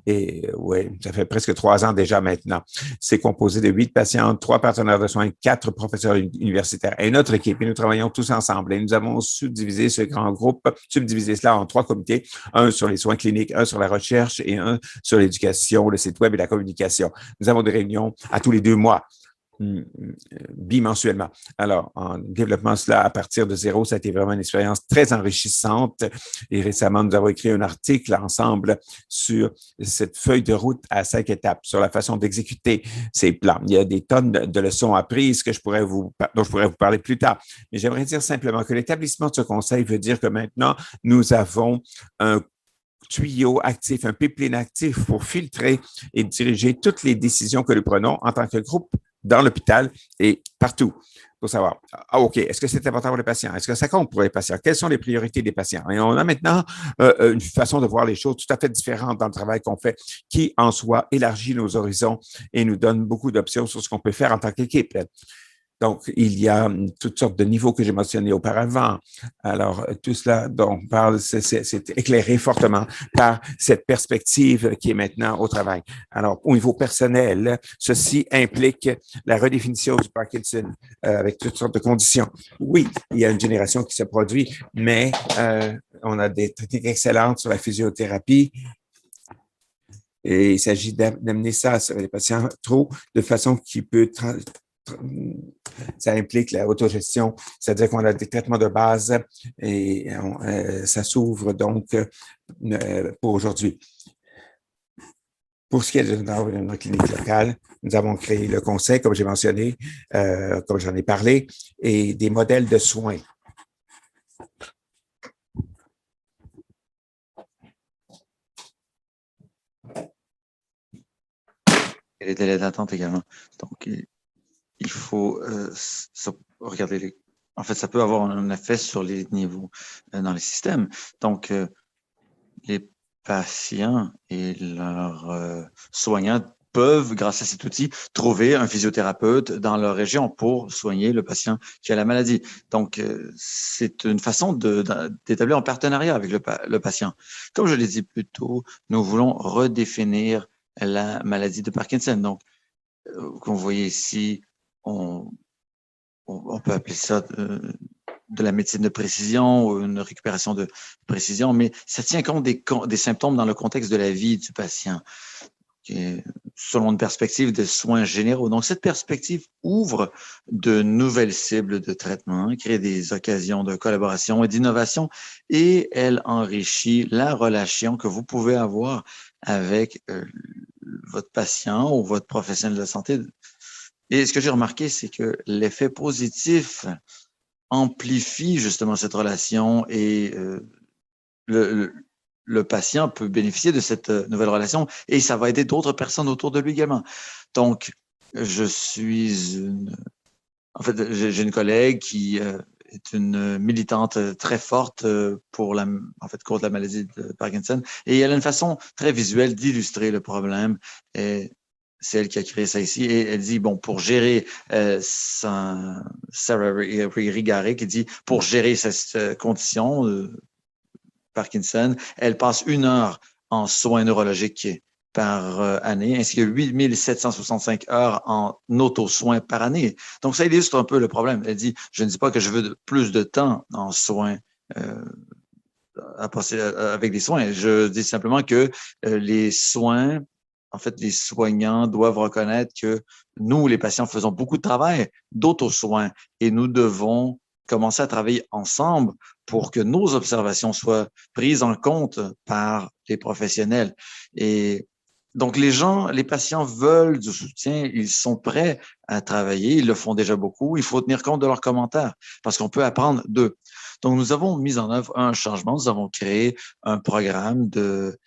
Et oui, ça fait presque 3 ans déjà maintenant. C'est composé de 8 patients, 3 partenaires de soins, 4 professeurs universitaires et notre équipe. Et nous travaillons tous ensemble. Et nous avons subdivisé ce grand groupe, subdivisé cela en 3 comités, un sur les soins cliniques, un sur la recherche et un sur l'éducation, le site web et la communication. Nous avons des réunions à tous les 2 mois bimensuellement. Alors, en développant cela à partir de zéro, ça a été vraiment une expérience très enrichissante. Et récemment, nous avons écrit un article ensemble sur cette feuille de route à 5 étapes, sur la façon d'exécuter ces plans. Il y a des tonnes de leçons apprises dont je pourrais vous parler plus tard. Mais j'aimerais dire simplement que l'établissement de ce conseil veut dire que maintenant, nous avons un tuyau actif, un pipeline actif pour filtrer et diriger toutes les décisions que nous prenons en tant que groupe dans l'hôpital et partout pour savoir, OK, est-ce que c'est important pour les patients? Est-ce que ça compte pour les patients? Quelles sont les priorités des patients? Et on a maintenant une façon de voir les choses tout à fait différente dans le travail qu'on fait, qui en soi élargit nos horizons et nous donne beaucoup d'options sur ce qu'on peut faire en tant qu'équipe. Donc, il y a toutes sortes de niveaux que j'ai mentionnés auparavant. Alors, tout cela dont on parle, c'est éclairé fortement par cette perspective qui est maintenant au travail. Alors, au niveau personnel, ceci implique la redéfinition du Parkinson avec toutes sortes de conditions. Oui, il y a une génération qui se produit, mais on a des techniques excellentes sur la physiothérapie. Et il s'agit d'amener ça sur les patients trop de façon qui peut ça implique la autogestion, c'est-à-dire qu'on a des traitements de base et ça s'ouvre donc pour aujourd'hui. Pour ce qui est de notre clinique locale, nous avons créé le conseil, comme j'ai mentionné, comme j'en ai parlé, et des modèles de soins. Et les délais d'attente également. Donc, il faut regarder en fait, ça peut avoir un effet sur les niveaux dans les systèmes. Donc, les patients et leurs soignants peuvent, grâce à cet outil, trouver un physiothérapeute dans leur région pour soigner le patient qui a la maladie. Donc, c'est une façon d'établir un partenariat avec le patient. Comme je l'ai dit plus tôt, nous voulons redéfinir la maladie de Parkinson. Donc, comme vous voyez ici, on peut appeler ça de la médecine de précision ou une récupération de précision, mais ça tient compte des symptômes dans le contexte de la vie du patient, selon une perspective de soins généraux. Donc, cette perspective ouvre de nouvelles cibles de traitement, crée des occasions de collaboration et d'innovation, et elle enrichit la relation que vous pouvez avoir avec votre patient ou votre professionnel de santé. Et ce que j'ai remarqué, c'est que l'effet positif amplifie justement cette relation et le patient peut bénéficier de cette nouvelle relation et ça va aider d'autres personnes autour de lui également. Donc, en fait, j'ai une collègue qui est une militante très forte contre la maladie de Parkinson et elle a une façon très visuelle d'illustrer le problème. Et c'est elle qui a créé ça ici. Et elle dit, bon, pour gérer, Sarah Rigaré, qui dit, pour gérer cette condition, Parkinson, elle passe 1 heure en soins neurologiques par année, ainsi que 8765 heures en auto-soins par année. Donc, ça illustre un peu le problème. Elle dit, je ne dis pas que je veux plus de temps en soins à passer avec des soins. Je dis simplement que les soins, en fait, les soignants doivent reconnaître que nous, les patients, faisons beaucoup de travail d'auto-soins et nous devons commencer à travailler ensemble pour que nos observations soient prises en compte par les professionnels. Et Donc, les patients veulent du soutien, ils sont prêts à travailler, ils le font déjà beaucoup. Il faut tenir compte de leurs commentaires parce qu'on peut apprendre d'eux. Donc, nous avons mis en œuvre un changement. Nous avons créé un programme de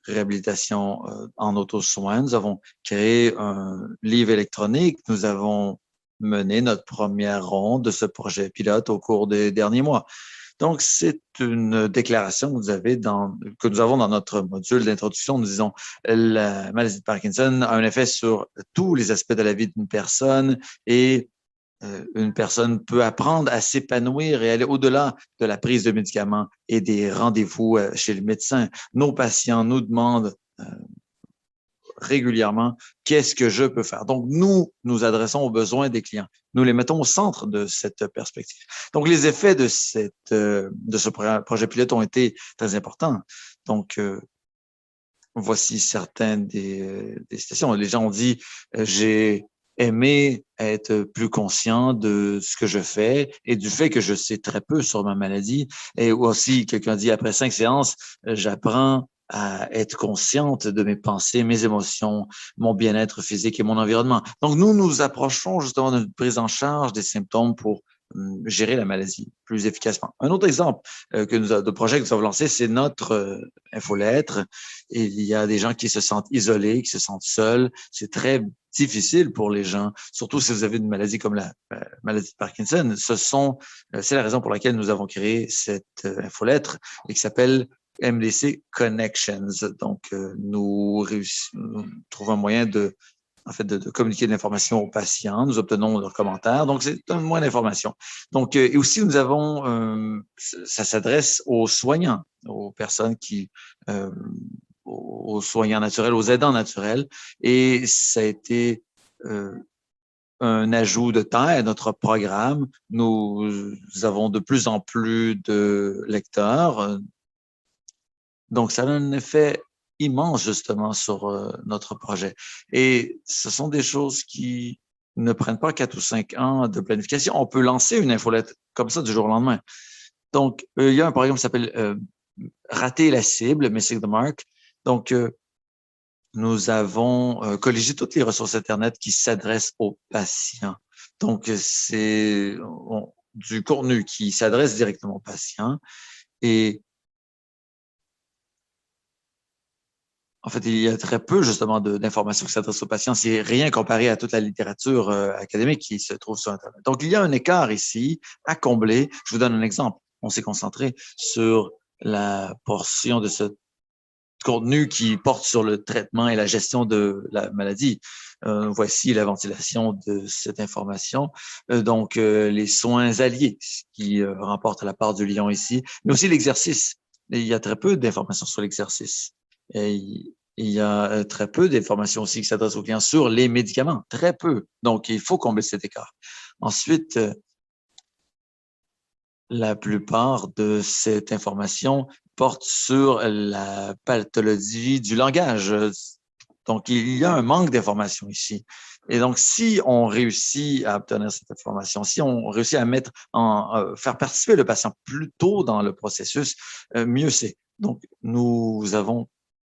réhabilitation en auto-soin. Nous avons créé un livre électronique. Nous avons mené notre première ronde de ce projet pilote au cours des derniers mois. Donc, c'est une déclaration que nous avons dans notre module d'introduction. Nous disons, la maladie de Parkinson a un effet sur tous les aspects de la vie d'une personne et une personne peut apprendre à s'épanouir et aller au-delà de la prise de médicaments et des rendez-vous chez le médecin. Nos patients nous demandent régulièrement qu'est-ce que je peux faire. Donc, nous adressons aux besoins des clients. Nous les mettons au centre de cette perspective. Donc, les effets de ce projet pilote ont été très importants. Donc, voici certaines des citations. Les gens ont dit, j'ai aimé être plus conscient de ce que je fais et du fait que je sais très peu sur ma maladie. Et aussi, quelqu'un dit, après 5 séances, j'apprends à être consciente de mes pensées, mes émotions, mon bien-être physique et mon environnement. Donc, nous approchons justement d'une prise en charge des symptômes pour gérer la maladie plus efficacement. Un autre exemple de projet que nous avons lancé, c'est notre infolettre. Et il y a des gens qui se sentent isolés, qui se sentent seuls. C'est très difficile pour les gens, surtout si vous avez une maladie comme la maladie de Parkinson. C'est la raison pour laquelle nous avons créé cette infolettre et qui s'appelle MDC Connections. Donc, nous trouvons un moyen de communiquer de l'information aux patients. Nous obtenons leurs commentaires. Donc, c'est un moyen d'information. Donc, et aussi, ça s'adresse aux soignants, aux personnes aux soignants naturels, aux aidants naturels. Et ça a été un ajout de taille à notre programme. Nous avons de plus en plus de lecteurs. Donc, ça a un effet immense justement sur notre projet. Et ce sont des choses qui ne prennent pas 4 ou 5 ans de planification. On peut lancer une infolette comme ça du jour au lendemain. Donc, il y a un programme qui s'appelle Rater la cible, Missing the Mark. Donc, nous avons colligé toutes les ressources Internet qui s'adressent aux patients. Donc, c'est du contenu qui s'adresse directement aux patients. Et en fait, il y a très peu justement d'informations qui s'adressent aux patients. C'est rien comparé à toute la littérature académique qui se trouve sur Internet. Donc, il y a un écart ici à combler. Je vous donne un exemple. On s'est concentré sur la portion de ce contenu qui porte sur le traitement et la gestion de la maladie. Voici la ventilation de cette information. Donc, les soins alliés, ce qui remporte la part du lion ici, mais aussi l'exercice. Il y a très peu d'informations sur l'exercice. Et il y a très peu d'informations aussi qui s'adressent aux clients sur les médicaments. Très peu. Donc, il faut combler cet écart. Ensuite, la plupart de cette information porte sur la pathologie du langage. Donc, il y a un manque d'information ici. Et donc, si on réussit à obtenir cette information, si on réussit à faire participer le patient plus tôt dans le processus, mieux c'est. Donc,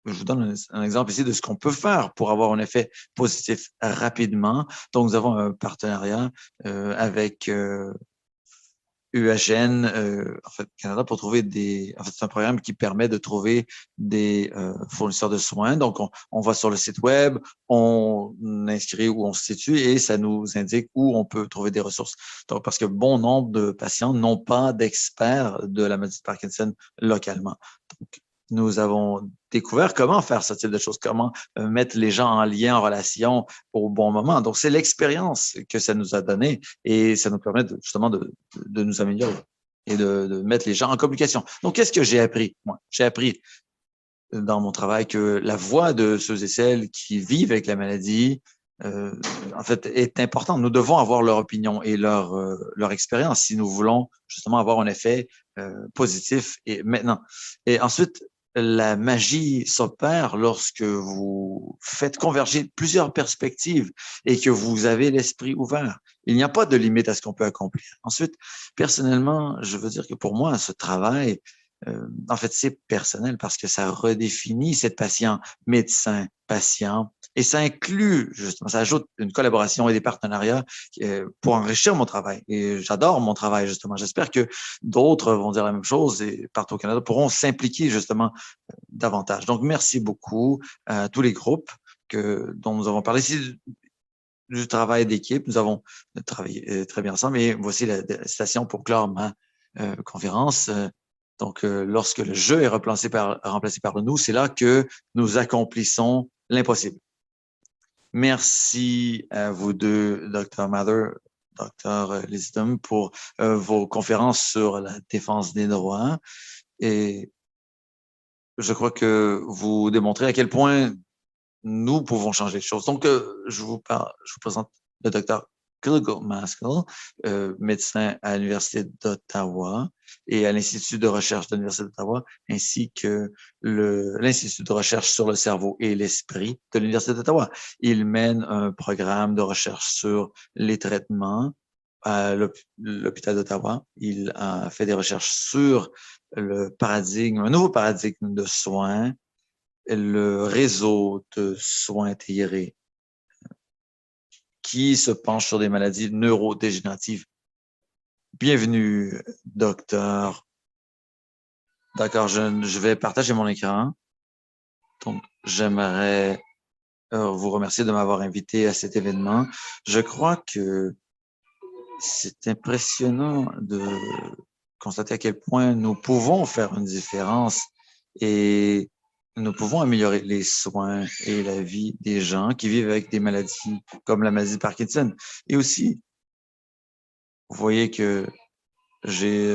je vous donne un exemple ici de ce qu'on peut faire pour avoir un effet positif rapidement. Donc, nous avons un partenariat avec UHN, en fait, Canada, pour trouver c'est un programme qui permet de trouver des fournisseurs de soins. Donc, on va sur le site web, on inscrit où on se situe et ça nous indique où on peut trouver des ressources. Donc, parce que bon nombre de patients n'ont pas d'experts de la maladie de Parkinson localement. Donc, nous avons découvert comment faire ce type de choses, comment mettre les gens en lien, en relation au bon moment. Donc, c'est l'expérience que ça nous a donné et ça nous permet justement de nous améliorer et de mettre les gens en communication. Donc, qu'est-ce que j'ai appris? Moi, j'ai appris dans mon travail que la voix de ceux et celles qui vivent avec la maladie, en fait, est importante. Nous devons avoir leur opinion et leur expérience si nous voulons justement avoir un effet positif et maintenant. Et ensuite, la magie s'opère lorsque vous faites converger plusieurs perspectives et que vous avez l'esprit ouvert. Il n'y a pas de limite à ce qu'on peut accomplir. Ensuite, personnellement, je veux dire que pour moi, ce travail en fait, c'est personnel parce que ça redéfinit cette patient, médecin, patient, et ça inclut, justement, ça ajoute une collaboration et des partenariats pour enrichir mon travail. Et j'adore mon travail, justement. J'espère que d'autres vont dire la même chose et partout au Canada pourront s'impliquer, justement, davantage. Donc, merci beaucoup à tous les groupes dont nous avons parlé ici du travail d'équipe. Nous avons travaillé très bien ensemble et voici la citation pour clore ma conférence. Donc, lorsque le je est remplacé par le nous, c'est là que nous accomplissons l'impossible. Merci à vous deux, Dr. Mather, Dr. Lisdom, pour vos conférences sur la défense des droits. Et je crois que vous démontrez à quel point nous pouvons changer les choses. Donc, je vous présente le Dr. Gilgal Maskell, médecin à l'Université d'Ottawa et à l'Institut de recherche de l'Université d'Ottawa, ainsi que l'Institut de recherche sur le cerveau et l'esprit de l'Université d'Ottawa. Il mène un programme de recherche sur les traitements à l'hôpital d'Ottawa. Il a fait des recherches sur un nouveau paradigme de soins, le réseau de soins intégrés qui se penche sur des maladies neurodégénératives. Bienvenue, docteur. D'accord, je vais partager mon écran. Donc, j'aimerais vous remercier de m'avoir invité à cet événement. Je crois que c'est impressionnant de constater à quel point nous pouvons faire une différence et nous pouvons améliorer les soins et la vie des gens qui vivent avec des maladies comme la maladie de Parkinson. Et aussi, vous voyez que j'ai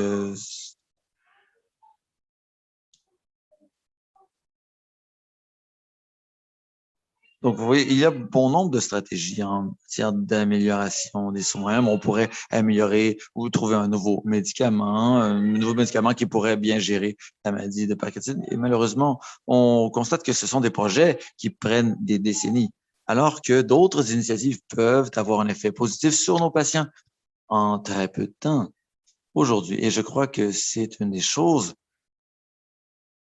donc, vous voyez, il y a bon nombre de stratégies en matière d'amélioration des soins. On pourrait améliorer ou trouver un nouveau médicament qui pourrait bien gérer la maladie de Parkinson. Et malheureusement, on constate que ce sont des projets qui prennent des décennies, alors que d'autres initiatives peuvent avoir un effet positif sur nos patients en très peu de temps aujourd'hui. Et je crois que c'est une des choses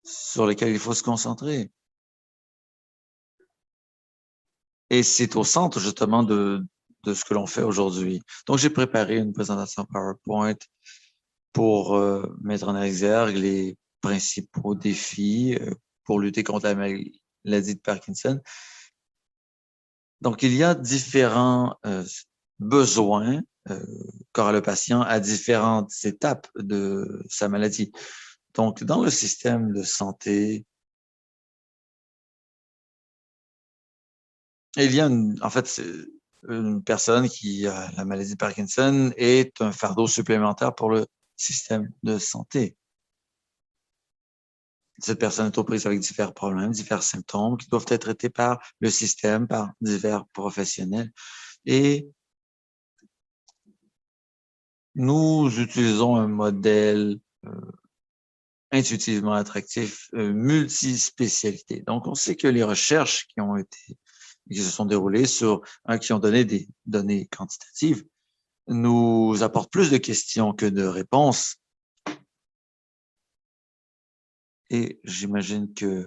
sur lesquelles il faut se concentrer. Et c'est au centre justement de ce que l'on fait aujourd'hui. Donc, j'ai préparé une présentation PowerPoint pour mettre en exergue les principaux défis pour lutter contre la maladie de Parkinson. Donc, il y a différents besoins qu'aura le patient à différentes étapes de sa maladie. Donc, dans le système de santé, il y a en fait, une personne qui a la maladie de Parkinson est un fardeau supplémentaire pour le système de santé. Cette personne est aux prises avec divers problèmes, divers symptômes qui doivent être traités par le système, par divers professionnels. Et nous utilisons un modèle intuitivement attractif, multispécialité. Donc, on sait que les recherches qui se sont déroulées qui ont donné des données quantitatives, nous apportent plus de questions que de réponses. Et j'imagine que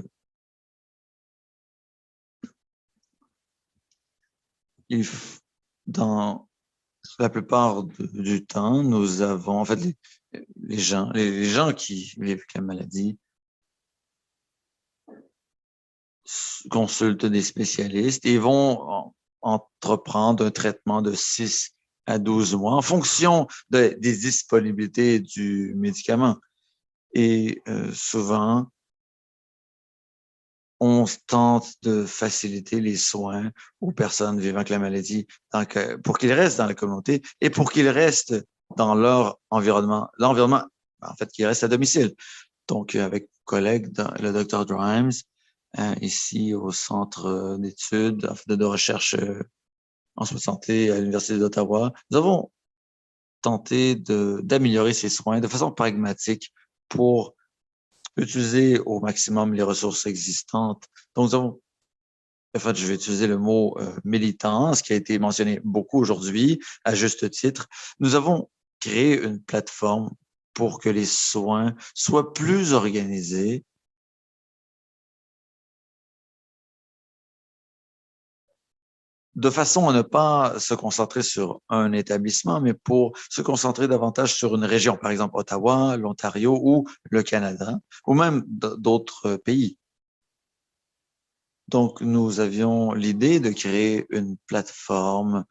dans la plupart du temps, nous avons, en fait, les gens qui vivent avec la maladie consultent des spécialistes et vont entreprendre un traitement de 6 à 12 mois en fonction des disponibilités du médicament. Et souvent, on tente de faciliter les soins aux personnes vivant avec la maladie pour qu'ils restent dans la communauté et pour qu'ils restent dans leur environnement, l'environnement, en fait, qu'ils restent à domicile. Donc, avec mon collègue, le Dr. Grimes, ici au Centre d'études de recherche en soins de santé à l'Université d'Ottawa, nous avons tenté d'améliorer ces soins de façon pragmatique pour utiliser au maximum les ressources existantes. Donc, en fait, je vais utiliser le mot militance qui a été mentionné beaucoup aujourd'hui, à juste titre. Nous avons créé une plateforme pour que les soins soient plus organisés de façon à ne pas se concentrer sur un établissement, mais pour se concentrer davantage sur une région, par exemple Ottawa, l'Ontario ou le Canada, ou même d'autres pays. Donc, nous avions l'idée de créer une plateforme,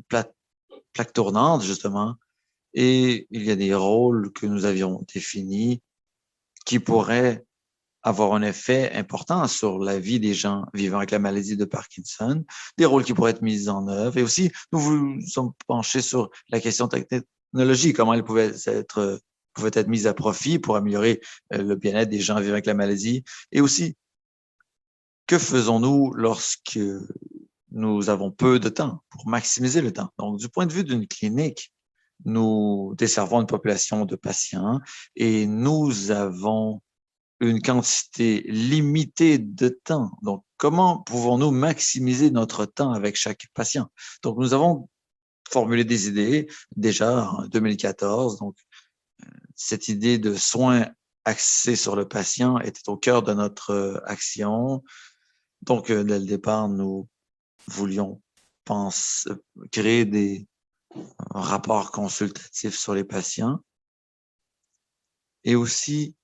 plaque tournante, justement, et il y a des rôles que nous avions définis qui pourraient avoir un effet important sur la vie des gens vivant avec la maladie de Parkinson, des rôles qui pourraient être mis en œuvre. Et aussi, nous vous sommes penchés sur la question technologie, comment elle pouvait être mise à profit pour améliorer le bien-être des gens vivant avec la maladie. Et aussi, que faisons-nous lorsque nous avons peu de temps pour maximiser le temps? Donc, du point de vue d'une clinique, nous desservons une population de patients et nous avons une quantité limitée de temps. Donc, comment pouvons-nous maximiser notre temps avec chaque patient? Donc, nous avons formulé des idées déjà en 2014. Donc, cette idée de soins axés sur le patient était au cœur de notre action. Donc, dès le départ, nous voulions créer des rapports consultatifs sur les patients et aussi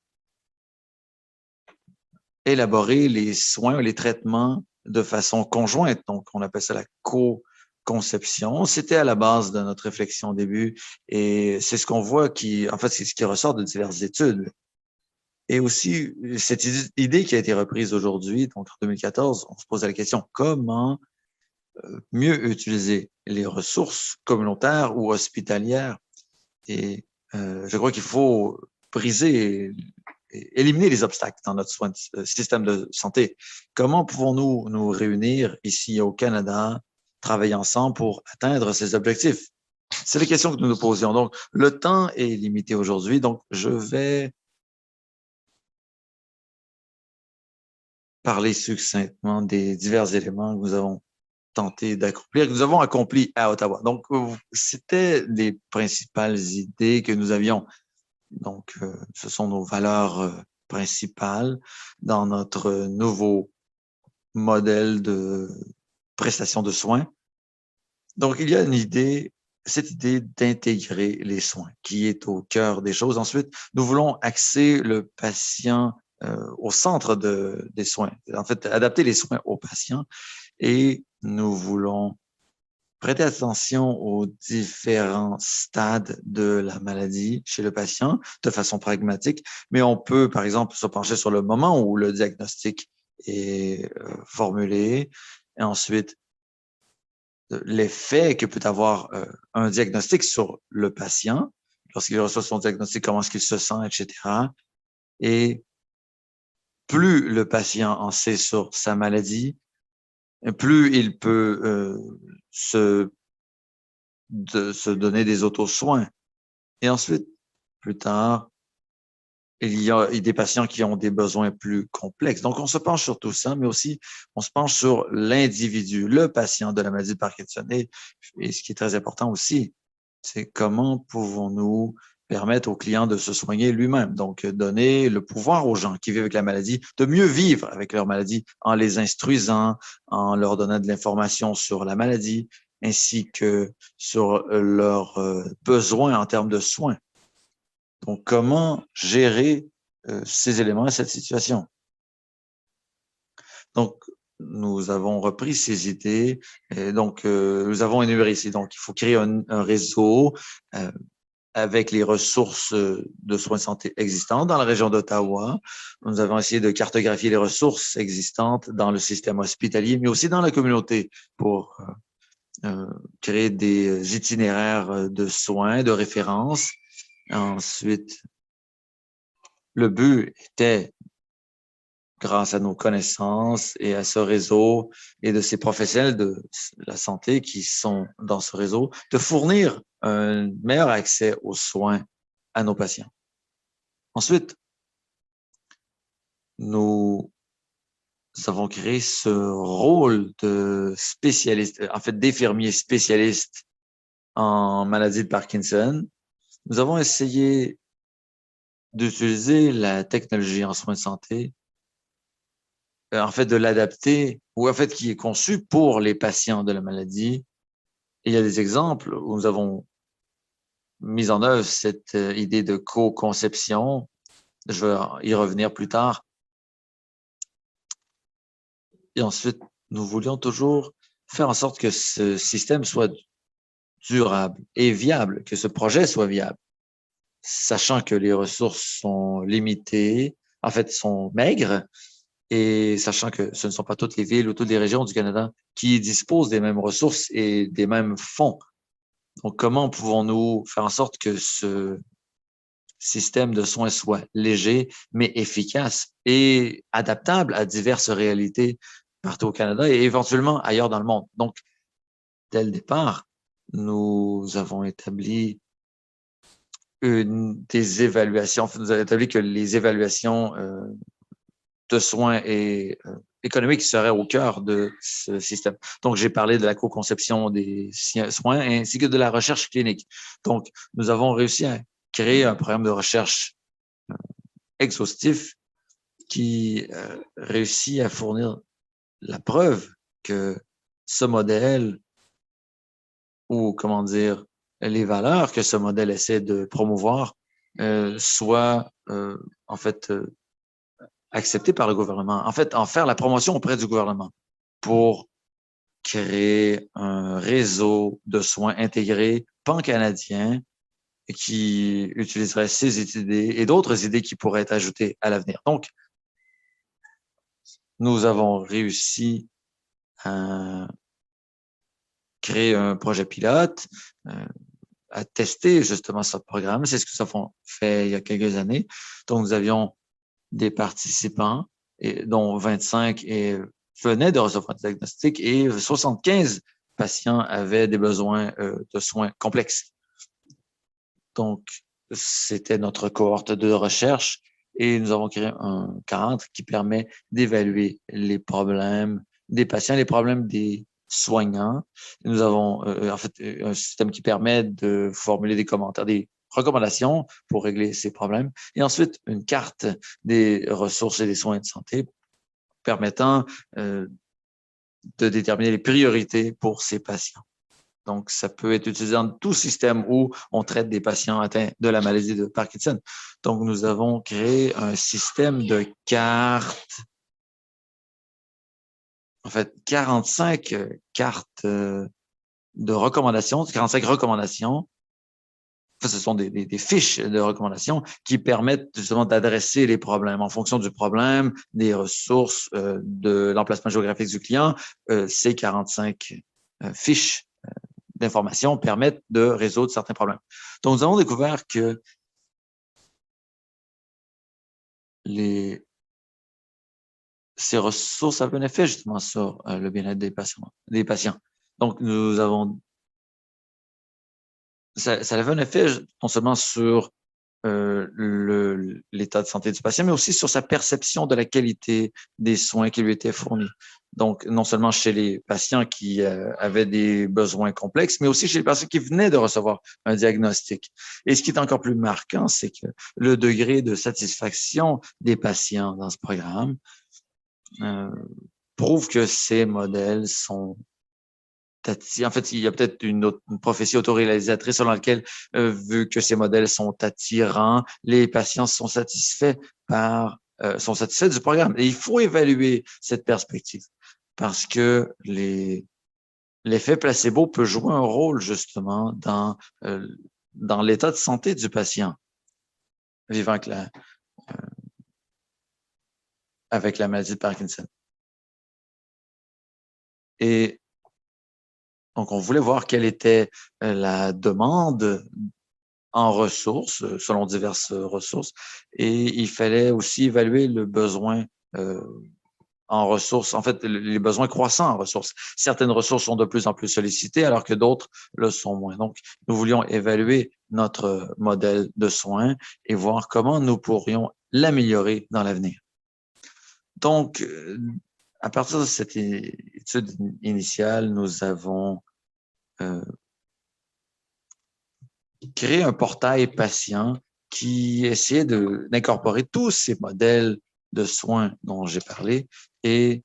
élaborer les soins, les traitements de façon conjointe. Donc, on appelle ça la co-conception. C'était à la base de notre réflexion au début et c'est ce qu'on voit en fait, c'est ce qui ressort de diverses études. Et aussi, cette idée qui a été reprise aujourd'hui, donc en 2014, on se posait la question, comment mieux utiliser les ressources communautaires ou hospitalières? Et je crois qu'il faut briser éliminer les obstacles dans notre système de santé. Comment pouvons-nous nous réunir ici au Canada, travailler ensemble pour atteindre ces objectifs? C'est la question que nous nous posions. Donc, le temps est limité aujourd'hui, donc je vais parler succinctement des divers éléments que nous avons tenté d'accomplir, que nous avons accomplis à Ottawa. Donc, c'était les principales idées que nous avions. Donc, ce sont nos valeurs principales dans notre nouveau modèle de prestation de soins. Donc, il y a cette idée d'intégrer les soins qui est au cœur des choses. Ensuite, nous voulons axer le patient au centre des soins. En fait, adapter les soins aux patients et nous voulons prêter attention aux différents stades de la maladie chez le patient de façon pragmatique, mais on peut, par exemple, se pencher sur le moment où le diagnostic est formulé, et ensuite l'effet que peut avoir un diagnostic sur le patient lorsqu'il reçoit son diagnostic, comment est-ce qu'il se sent, etc. Et plus le patient en sait sur sa maladie, plus il peut se donner des auto-soins. Et ensuite, plus tard, il y a des patients qui ont des besoins plus complexes. Donc, on se penche sur tout ça, mais aussi, on se penche sur l'individu, le patient de la maladie de Parkinson. Et ce qui est très important aussi, c'est comment pouvons-nous permettre au client de se soigner lui-même. Donc, donner le pouvoir aux gens qui vivent avec la maladie de mieux vivre avec leur maladie en les instruisant, en leur donnant de l'information sur la maladie, ainsi que sur leurs besoins en termes de soins. Donc, comment gérer ces éléments et cette situation? Donc, nous avons repris ces idées et donc nous avons énuméré ici. Donc, il faut créer un réseau avec les ressources de soins de santé existantes dans la région d'Ottawa. Nous avons essayé de cartographier les ressources existantes dans le système hospitalier, mais aussi dans la communauté pour créer des itinéraires de soins, de référence. Ensuite, le but était, grâce à nos connaissances et à ce réseau et de ces professionnels de la santé qui sont dans ce réseau, de fournir un meilleur accès aux soins à nos patients. Ensuite, nous avons créé ce rôle de spécialiste, en fait, d'infirmier spécialiste en maladie de Parkinson. Nous avons essayé d'utiliser la technologie en soins de santé, en fait, de l'adapter, ou en fait, qui est conçue pour les patients de la maladie. Et il y a des exemples où nous avons mis en œuvre cette idée de co-conception. Je vais y revenir plus tard. Et ensuite, nous voulions toujours faire en sorte que ce système soit durable et viable, que ce projet soit viable, sachant que les ressources sont limitées, en fait, sont maigres, et sachant que ce ne sont pas toutes les villes ou toutes les régions du Canada qui disposent des mêmes ressources et des mêmes fonds. Donc, comment pouvons-nous faire en sorte que ce système de soins soit léger, mais efficace et adaptable à diverses réalités partout au Canada et éventuellement ailleurs dans le monde? Donc, dès le départ, nous avons établi des évaluations. Nous avons établi que les évaluations de soins et économiques seraient au cœur de ce système. Donc, j'ai parlé de la co-conception des soins ainsi que de la recherche clinique. Donc, nous avons réussi à créer un programme de recherche exhaustif qui réussit à fournir la preuve que ce modèle ou, comment dire, les valeurs que ce modèle essaie de promouvoir soient en fait acceptées par le gouvernement. En fait, en faire la promotion auprès du gouvernement pour créer un réseau de soins intégrés pan-canadien qui utiliserait ces idées et d'autres idées qui pourraient être ajoutées à l'avenir. Donc, nous avons réussi à créer un projet pilote, à tester justement ce programme. C'est ce que nous avons fait il y a quelques années. Donc, nous avions des participants, dont 25 venaient de recevoir des diagnostics et 75 patients avaient des besoins de soins complexes. Donc, c'était notre cohorte de recherche et nous avons créé un cadre qui permet d'évaluer les problèmes des patients, les problèmes des soignants. Nous avons en fait un système qui permet de formuler des commentaires, des recommandations pour régler ces problèmes. Et ensuite, une carte des ressources et des soins de santé permettant de déterminer les priorités pour ces patients. Donc, ça peut être utilisé dans tout système où on traite des patients atteints de la maladie de Parkinson. Donc, nous avons créé un système de cartes, en fait, 45 cartes de recommandations, 45 recommandations. Enfin, ce sont des fiches de recommandations qui permettent justement d'adresser les problèmes en fonction du problème, des ressources, de l'emplacement géographique du client. Ces 45 fiches d'informations permettent de résoudre certains problèmes. Donc, nous avons découvert que ces ressources avaient un effet justement sur le bien-être des patients. Donc, nous avons ça avait un effet non seulement sur l'état de santé du patient, mais aussi sur sa perception de la qualité des soins qui lui étaient fournis. Donc, non seulement chez les patients qui avaient des besoins complexes, mais aussi chez les patients qui venaient de recevoir un diagnostic. Et ce qui est encore plus marquant, c'est que le degré de satisfaction des patients dans ce programme prouve que ces modèles sont en fait, il y a peut-être une prophétie autoréalisatrice selon laquelle, vu que ces modèles sont attirants, les patients sont satisfaits sont satisfaits du programme. Et il faut évaluer cette perspective parce que l'effet placebo peut jouer un rôle justement dans l'état de santé du patient vivant avec la maladie de Parkinson. Et donc, on voulait voir quelle était la demande en ressources, selon diverses ressources, et il fallait aussi évaluer le besoin en ressources, en fait, les besoins croissants en ressources. Certaines ressources sont de plus en plus sollicitées, alors que d'autres le sont moins. Donc, nous voulions évaluer notre modèle de soins et voir comment nous pourrions l'améliorer dans l'avenir. Donc, à partir de cette étude initiale, nous avons créé un portail patient qui essayait d'incorporer tous ces modèles de soins dont j'ai parlé et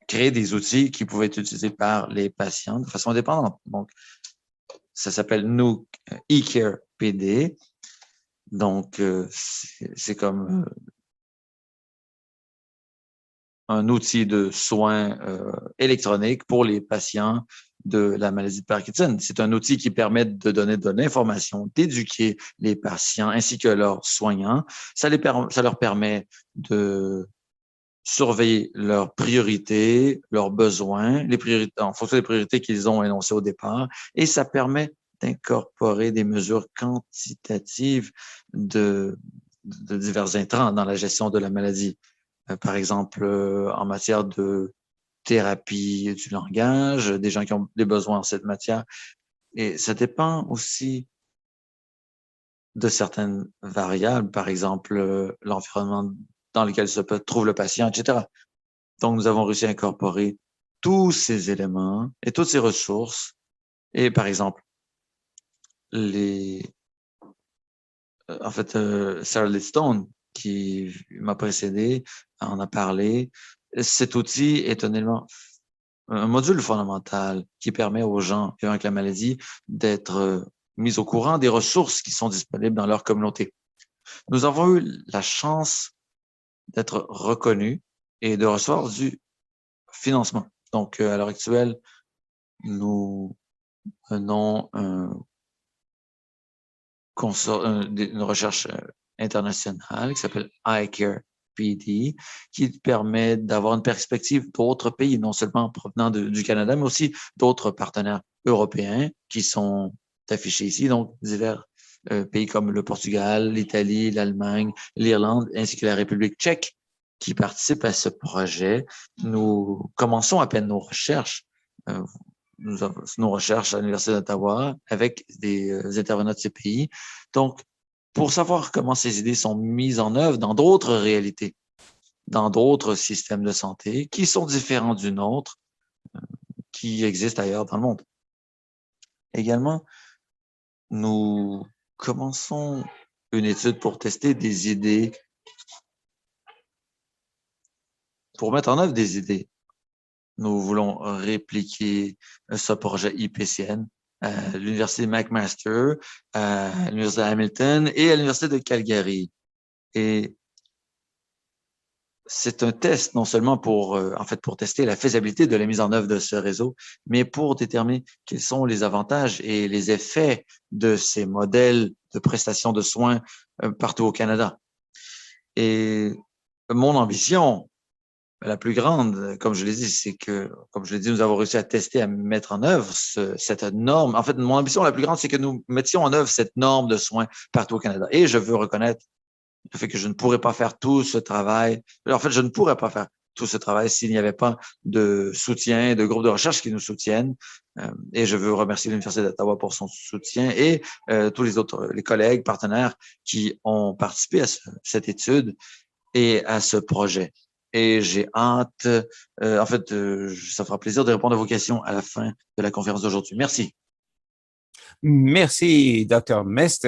créer des outils qui pouvaient être utilisés par les patients de façon indépendante. Donc, ça s'appelle Nuke eCare PD. Donc, c'est comme un outil de soins électroniques pour les patients de la maladie de Parkinson. C'est un outil qui permet de donner de l'information, d'éduquer les patients ainsi que leurs soignants. Ça leur permet de surveiller leurs priorités, leurs besoins, les priorités, en fonction des priorités qu'ils ont énoncées au départ, et ça permet d'incorporer des mesures quantitatives de divers intrants dans la gestion de la maladie. Par exemple, en matière de thérapie du langage, des gens qui ont des besoins en cette matière. Et ça dépend aussi de certaines variables, par exemple, l'environnement dans lequel se trouve le patient, etc. Donc, nous avons réussi à incorporer tous ces éléments et toutes ces ressources. Et par exemple, Sarah Lidstone, qui m'a précédé, en a parlé. Cet outil est un module fondamental qui permet aux gens vivant avec la maladie d'être mis au courant des ressources qui sont disponibles dans leur communauté. Nous avons eu la chance d'être reconnus et de recevoir du financement. Donc, à l'heure actuelle, nous menons une recherche internationale qui s'appelle iCare PD, qui permet d'avoir une perspective d'autres pays, non seulement provenant du Canada, mais aussi d'autres partenaires européens qui sont affichés ici, donc divers pays comme le Portugal, l'Italie, l'Allemagne, l'Irlande, ainsi que la République tchèque qui participent à ce projet. Nous commençons à peine nos recherches. Nous avons nos recherches à l'Université d'Ottawa avec des intervenants de ces pays. Donc, pour savoir comment ces idées sont mises en œuvre dans d'autres réalités, dans d'autres systèmes de santé qui sont différents du nôtre, qui existent ailleurs dans le monde. Également, nous commençons une étude pour tester des idées, pour mettre en œuvre des idées. Nous voulons répliquer ce projet IPCN à l'Université McMaster, à l'Université de Hamilton et à l'Université de Calgary. Et c'est un test non seulement pour tester la faisabilité de la mise en œuvre de ce réseau, mais pour déterminer quels sont les avantages et les effets de ces modèles de prestation de soins partout au Canada. Et mon ambition, la plus grande, comme je l'ai dit, c'est que, comme je l'ai dit, nous avons réussi à tester, à mettre en œuvre cette norme. En fait, mon ambition la plus grande, c'est que nous mettions en œuvre cette norme de soins partout au Canada. Et je veux reconnaître le fait que je ne pourrais pas faire tout ce travail. En fait, je ne pourrais pas faire tout ce travail s'il n'y avait pas de soutien, de groupes de recherche qui nous soutiennent. Et je veux remercier l'Université d'Ottawa pour son soutien et tous les autres, les collègues, partenaires qui ont participé à cette étude et à ce projet. Et j'ai hâte, ça fera plaisir de répondre à vos questions à la fin de la conférence d'aujourd'hui. Merci. Merci, Dr. Mestre.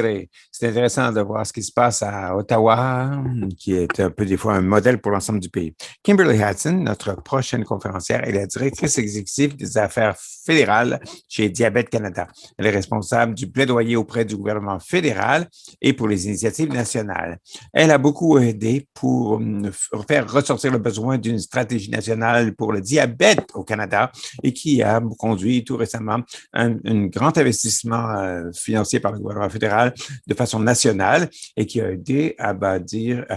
C'est intéressant de voir ce qui se passe à Ottawa, qui est un peu des fois un modèle pour l'ensemble du pays. Kimberly Hudson, notre prochaine conférencière, est la directrice exécutive des affaires fédérales chez Diabète Canada. Elle est responsable du plaidoyer auprès du gouvernement fédéral et pour les initiatives nationales. Elle a beaucoup aidé pour faire ressortir le besoin d'une stratégie nationale pour le diabète au Canada et qui a conduit tout récemment un grand investissement financier par le gouvernement fédéral de façon nationale et qui a aidé à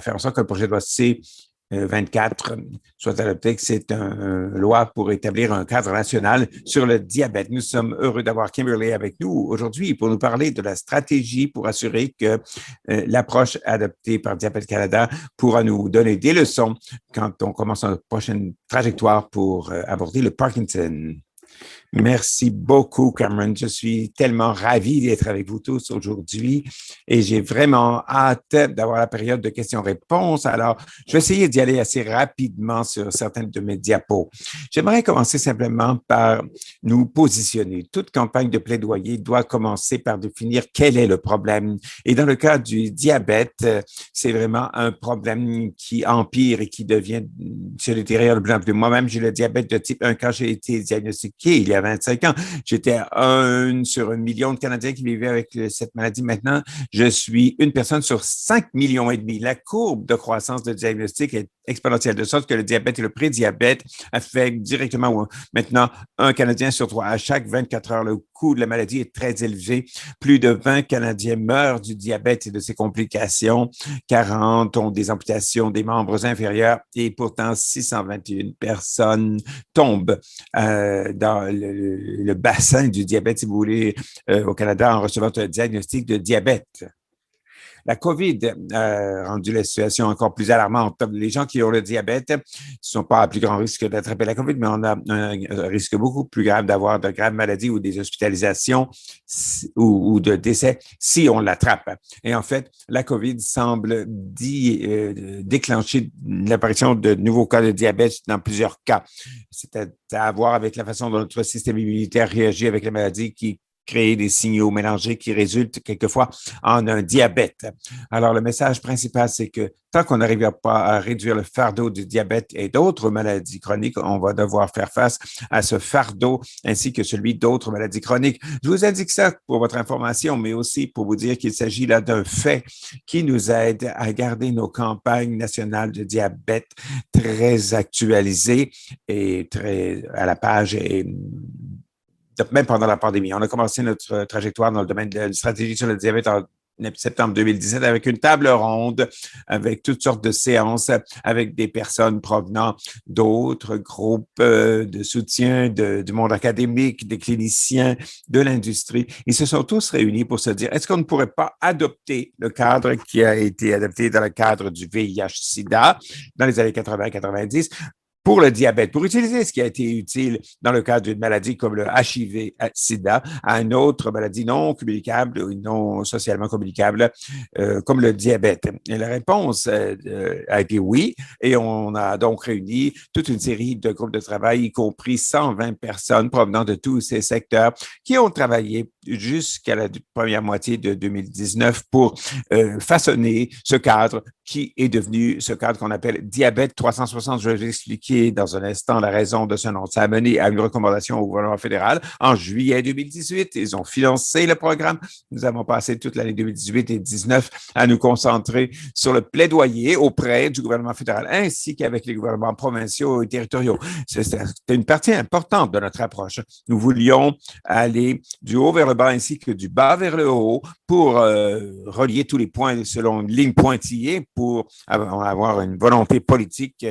faire en sorte que le projet de loi C-24 soit adopté, que c'est une loi pour établir un cadre national sur le diabète. Nous sommes heureux d'avoir Kimberly avec nous aujourd'hui pour nous parler de la stratégie pour assurer que l'approche adoptée par Diabète Canada pourra nous donner des leçons quand on commence notre prochaine trajectoire pour aborder le Parkinson. Merci beaucoup, Cameron. Je suis tellement ravi d'être avec vous tous aujourd'hui et j'ai vraiment hâte d'avoir la période de questions-réponses. Alors, je vais essayer d'y aller assez rapidement sur certaines de mes diapos. J'aimerais commencer simplement par nous positionner. Toute campagne de plaidoyer doit commencer par définir quel est le problème. Et dans le cas du diabète, c'est vraiment un problème qui empire et qui devient, se détériore de plus en plus. Moi-même, j'ai le diabète de type 1 quand j'ai été diagnostiqué il y a 25 ans. J'étais un sur 1 million de Canadiens qui vivaient avec cette maladie. Maintenant, je suis une personne sur 5 millions et demi. La courbe de croissance de diagnostic est exponentielle, de sorte que le diabète et le prédiabète affectent directement maintenant un Canadien sur 3. À chaque 24 heures, le coût de la maladie est très élevé. Plus de 20 Canadiens meurent du diabète et de ses complications. 40 ont des amputations des membres inférieurs et pourtant 621 personnes tombent dans le bassin du diabète, si vous voulez, au Canada en recevant un diagnostic de diabète. La COVID a rendu la situation encore plus alarmante. Les gens qui ont le diabète ne sont pas à plus grand risque d'attraper la COVID, mais on a un risque beaucoup plus grave d'avoir de graves maladies ou des hospitalisations ou de décès si on l'attrape. Et en fait, la COVID semble déclencher l'apparition de nouveaux cas de diabète dans plusieurs cas. C'est à voir avec la façon dont notre système immunitaire réagit avec les maladies qui créer des signaux mélangés qui résultent quelquefois en un diabète. Alors, le message principal, c'est que tant qu'on n'arrivera pas à réduire le fardeau du diabète et d'autres maladies chroniques, on va devoir faire face à ce fardeau ainsi que celui d'autres maladies chroniques. Je vous indique ça pour votre information, mais aussi pour vous dire qu'il s'agit là d'un fait qui nous aide à garder nos campagnes nationales de diabète très actualisées et très à la page et même pendant la pandémie. On a commencé notre trajectoire dans le domaine de la stratégie sur le diabète en septembre 2017 avec une table ronde, avec toutes sortes de séances, avec des personnes provenant d'autres groupes de soutien du monde académique, des cliniciens, de l'industrie. Ils se sont tous réunis pour se dire, est-ce qu'on ne pourrait pas adopter le cadre qui a été adopté dans le cadre du VIH-Sida dans les années 80-90 pour le diabète, pour utiliser ce qui a été utile dans le cas d'une maladie comme le HIV-Sida à une autre maladie non communicable ou non socialement communicable comme le diabète. Et la réponse a été oui, et on a donc réuni toute une série de groupes de travail, y compris 120 personnes provenant de tous ces secteurs qui ont travaillé jusqu'à la première moitié de 2019 pour façonner ce cadre qui est devenu ce cadre qu'on appelle Diabète 360. Je vais vous expliquer dans un instant la raison de ce nom. Ça a mené à une recommandation au gouvernement fédéral en juillet 2018. Ils ont financé le programme. Nous avons passé toute l'année 2018 et 2019 à nous concentrer sur le plaidoyer auprès du gouvernement fédéral ainsi qu'avec les gouvernements provinciaux et territoriaux. C'était une partie importante de notre approche. Nous voulions aller du haut vers le bas ainsi que du bas vers le haut pour relier tous les points selon une ligne pointillée pour avoir une volonté politique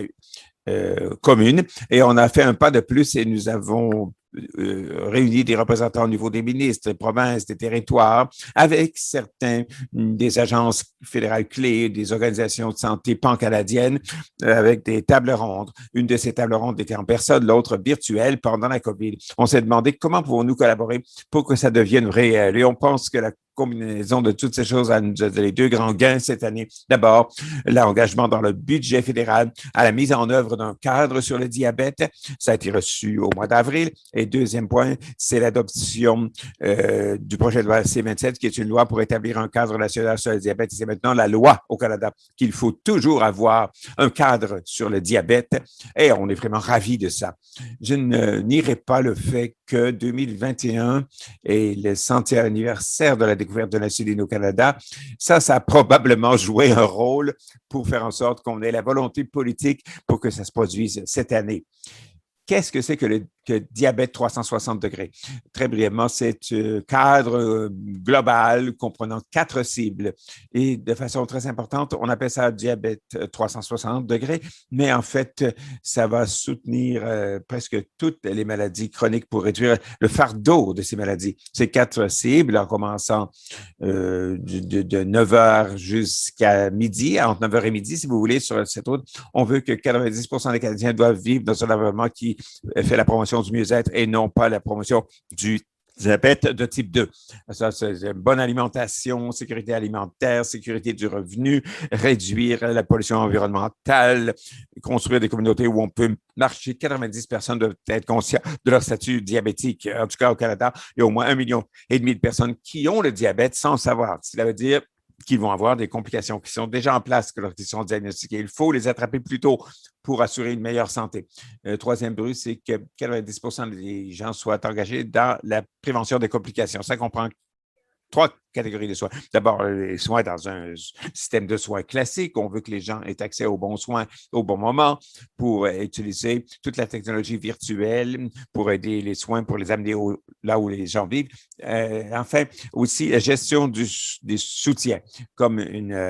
commune. Et on a fait un pas de plus et nous avons réuni des représentants au niveau des ministres, des provinces, des territoires, avec certains des agences fédérales clés, des organisations de santé pan-canadiennes, avec des tables rondes. Une de ces tables rondes était en personne, l'autre virtuelle pendant la COVID. On s'est demandé comment pouvons-nous collaborer pour que ça devienne réel. Et on pense que la combinaison de toutes ces choses a nous donné les deux grands gains cette année. D'abord, l'engagement dans le budget fédéral à la mise en œuvre d'un cadre sur le diabète. Ça a été reçu au mois d'avril. Et deuxième point, c'est l'adoption du projet de loi C-27, qui est une loi pour établir un cadre national sur le diabète. C'est maintenant la loi au Canada qu'il faut toujours avoir un cadre sur le diabète. Et on est vraiment ravis de ça. Je ne nierai pas le fait que 2021 est le 100e anniversaire de la découverte de l'insuline au Canada. Ça a probablement joué un rôle pour faire en sorte qu'on ait la volonté politique pour que ça se produise cette année. Qu'est-ce que c'est que le diabète 360 degrés? Très brièvement, c'est un cadre global comprenant 4 cibles. Et de façon très importante, on appelle ça diabète 360 degrés, mais en fait, ça va soutenir presque toutes les maladies chroniques pour réduire le fardeau de ces maladies. Ces 4 cibles, en commençant de 9 heures jusqu'à midi, entre 9 heures et midi, si vous voulez, sur cette route, on veut que 90% des Canadiens doivent vivre dans un environnement qui fait la promotion promotion du mieux-être et non pas la promotion du diabète de type 2. Ça, c'est une bonne alimentation, sécurité alimentaire, sécurité du revenu, réduire la pollution environnementale, construire des communautés où on peut marcher. 90 personnes doivent être conscientes de leur statut diabétique. En tout cas, au Canada, il y a au moins 1,5 million de personnes qui ont le diabète sans le savoir. Cela veut dire qu'ils vont avoir des complications qui sont déjà en place lorsqu'ils sont diagnostiqués. Il faut les attraper plus tôt pour assurer une meilleure santé. Le troisième but, c'est que 90 des gens soient engagés dans la prévention des complications. Ça comprend trois catégories de soins. D'abord, les soins dans un système de soins classique. On veut que les gens aient accès aux bons soins au bon moment pour utiliser toute la technologie virtuelle pour aider les soins, pour les amener là où les gens vivent. Enfin, aussi la gestion des soutiens. Comme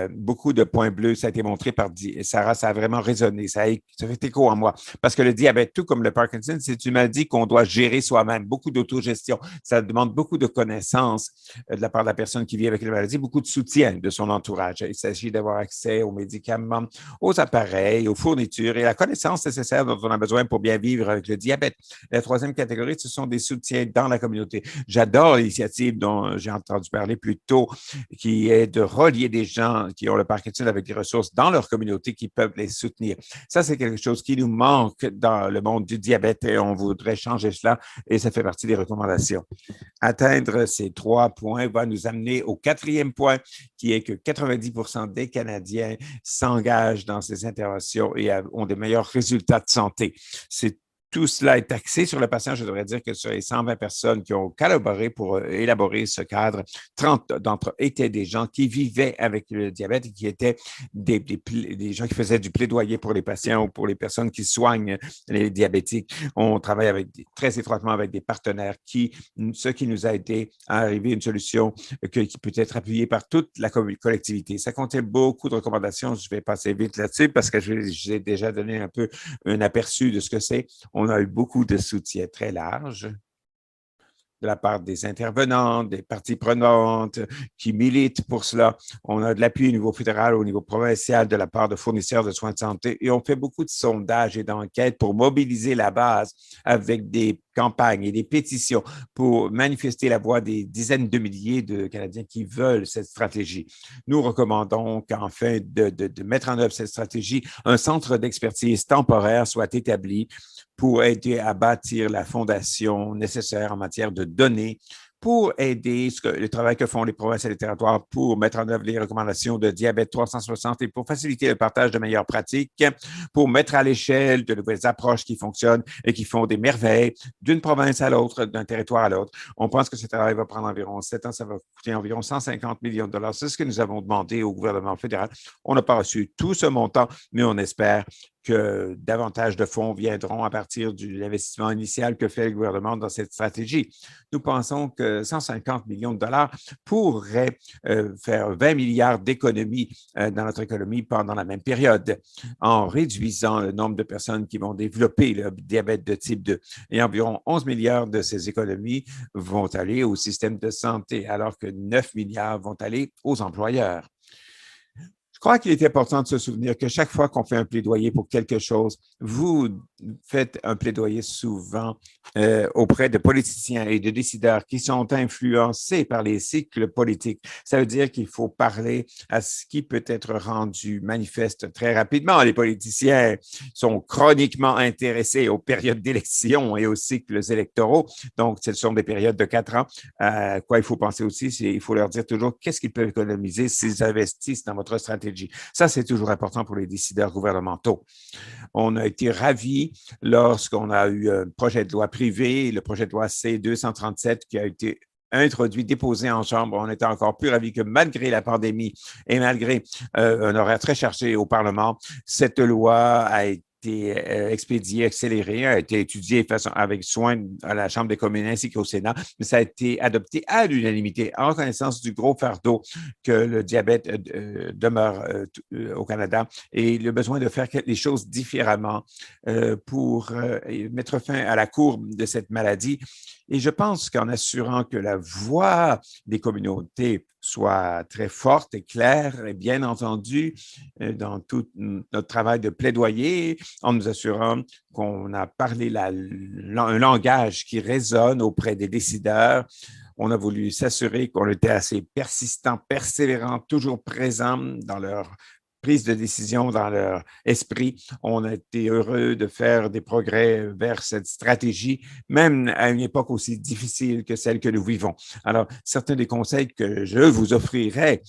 beaucoup de points bleus, ça a été montré par Sarah, ça a vraiment résonné, ça fait écho en moi. Parce que le diabète, tout comme le Parkinson, c'est une maladie qu'on doit gérer soi-même. Beaucoup d'autogestion. Ça demande beaucoup de connaissances de la part de la personne qui vit avec la maladie, beaucoup de soutien de son entourage. Il s'agit d'avoir accès aux médicaments, aux appareils, aux fournitures et la connaissance nécessaire dont on a besoin pour bien vivre avec le diabète. La troisième catégorie, ce sont des soutiens dans la communauté. J'adore l'initiative dont j'ai entendu parler plus tôt, qui est de relier des gens qui ont le Parkinson avec des ressources dans leur communauté qui peuvent les soutenir. Ça, c'est quelque chose qui nous manque dans le monde du diabète et on voudrait changer cela et ça fait partie des recommandations. Atteindre ces 3 points va nous amener au quatrième point, qui est que 90 des Canadiens s'engagent dans ces interventions et ont des meilleurs résultats de santé. Tout cela est axé sur le patient. Je devrais dire que sur les 120 personnes qui ont collaboré pour élaborer ce cadre, 30 d'entre eux étaient des gens qui vivaient avec le diabète et qui étaient des gens qui faisaient du plaidoyer pour les patients ou pour les personnes qui soignent les diabétiques. On travaille très étroitement avec des partenaires ce qui nous a aidé à arriver à une solution qui peut être appuyée par toute la collectivité. Ça contient beaucoup de recommandations. Je vais passer vite là-dessus parce que j'ai déjà donné un peu un aperçu de ce que c'est. On a eu beaucoup de soutien très large de la part des intervenants, des parties prenantes qui militent pour cela. On a de l'appui au niveau fédéral, au niveau provincial, de la part de fournisseurs de soins de santé et on fait beaucoup de sondages et d'enquêtes pour mobiliser la base avec des campagnes et des pétitions pour manifester la voix des dizaines de milliers de Canadiens qui veulent cette stratégie. Nous recommandons qu'enfin de mettre en œuvre cette stratégie, un centre d'expertise temporaire soit établi pour aider à bâtir la fondation nécessaire en matière de données pour aider le travail que font les provinces et les territoires pour mettre en œuvre les recommandations de Diabète 360 et pour faciliter le partage de meilleures pratiques, pour mettre à l'échelle de nouvelles approches qui fonctionnent et qui font des merveilles d'une province à l'autre, d'un territoire à l'autre. On pense que ce travail va prendre environ 7 ans, ça va coûter environ 150 millions de dollars. C'est ce que nous avons demandé au gouvernement fédéral. On n'a pas reçu tout ce montant, mais on espère que davantage de fonds viendront à partir de l'investissement initial que fait le gouvernement dans cette stratégie. Nous pensons que 150 millions de dollars pourraient faire 20 milliards d'économies dans notre économie pendant la même période en réduisant le nombre de personnes qui vont développer le diabète de type 2. Et environ 11 milliards de ces économies vont aller au système de santé, alors que 9 milliards vont aller aux employeurs. Je crois qu'il est important de se souvenir que chaque fois qu'on fait un plaidoyer pour quelque chose, vous faites un plaidoyer souvent auprès de politiciens et de décideurs qui sont influencés par les cycles politiques. Ça veut dire qu'il faut parler à ce qui peut être rendu manifeste très rapidement. Les politiciens sont chroniquement intéressés aux périodes d'élection et aux cycles électoraux. Donc, ce sont des périodes de 4 ans. Quoi il faut penser aussi, c'est qu'il faut leur dire toujours qu'est-ce qu'ils peuvent économiser s'ils investissent dans votre stratégie. Ça, c'est toujours important pour les décideurs gouvernementaux. On a été ravis lorsqu'on a eu un projet de loi privé, le projet de loi C-237 qui a été introduit, déposé en Chambre. On était encore plus ravis que malgré la pandémie et malgré un horaire très chargé au Parlement, cette loi a été expédié, accéléré, a été étudié avec soin à la Chambre des communes ainsi qu'au Sénat, mais ça a été adopté à l'unanimité en reconnaissance du gros fardeau que le diabète demeure au Canada et le besoin de faire les choses différemment pour mettre fin à la courbe de cette maladie. Et je pense qu'en assurant que la voix des communautés soit très forte et claire et bien entendue dans tout notre travail de plaidoyer en nous assurant qu'on a parlé un langage qui résonne auprès des décideurs. On a voulu s'assurer qu'on était assez persistant, persévérant, toujours présent dans leur prise de décision, dans leur esprit. On a été heureux de faire des progrès vers cette stratégie, même à une époque aussi difficile que celle que nous vivons. Alors, certains des conseils que je vous offrirais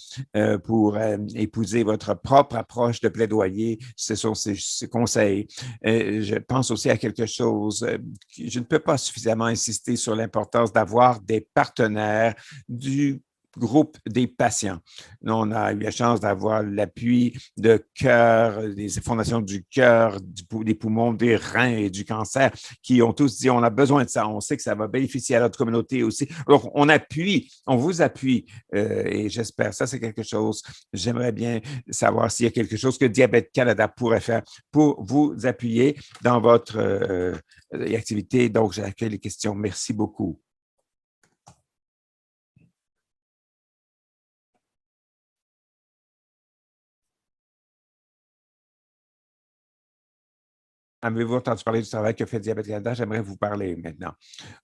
pour épouser votre propre approche de plaidoyer, ce sont ces conseils. Je pense aussi à quelque chose. Je ne peux pas suffisamment insister sur l'importance d'avoir des partenaires du groupe des patients. Nous, on a eu la chance d'avoir l'appui de cœur, des fondations du cœur, des poumons, des reins et du cancer qui ont tous dit on a besoin de ça, on sait que ça va bénéficier à notre communauté aussi. Donc, on vous appuie et j'espère, ça c'est quelque chose, j'aimerais bien savoir s'il y a quelque chose que Diabète Canada pourrait faire pour vous appuyer dans votre activité. Donc, j'accueille les questions. Merci beaucoup. Avez-vous entendu parler du travail que fait Diabète Canada? J'aimerais vous parler maintenant.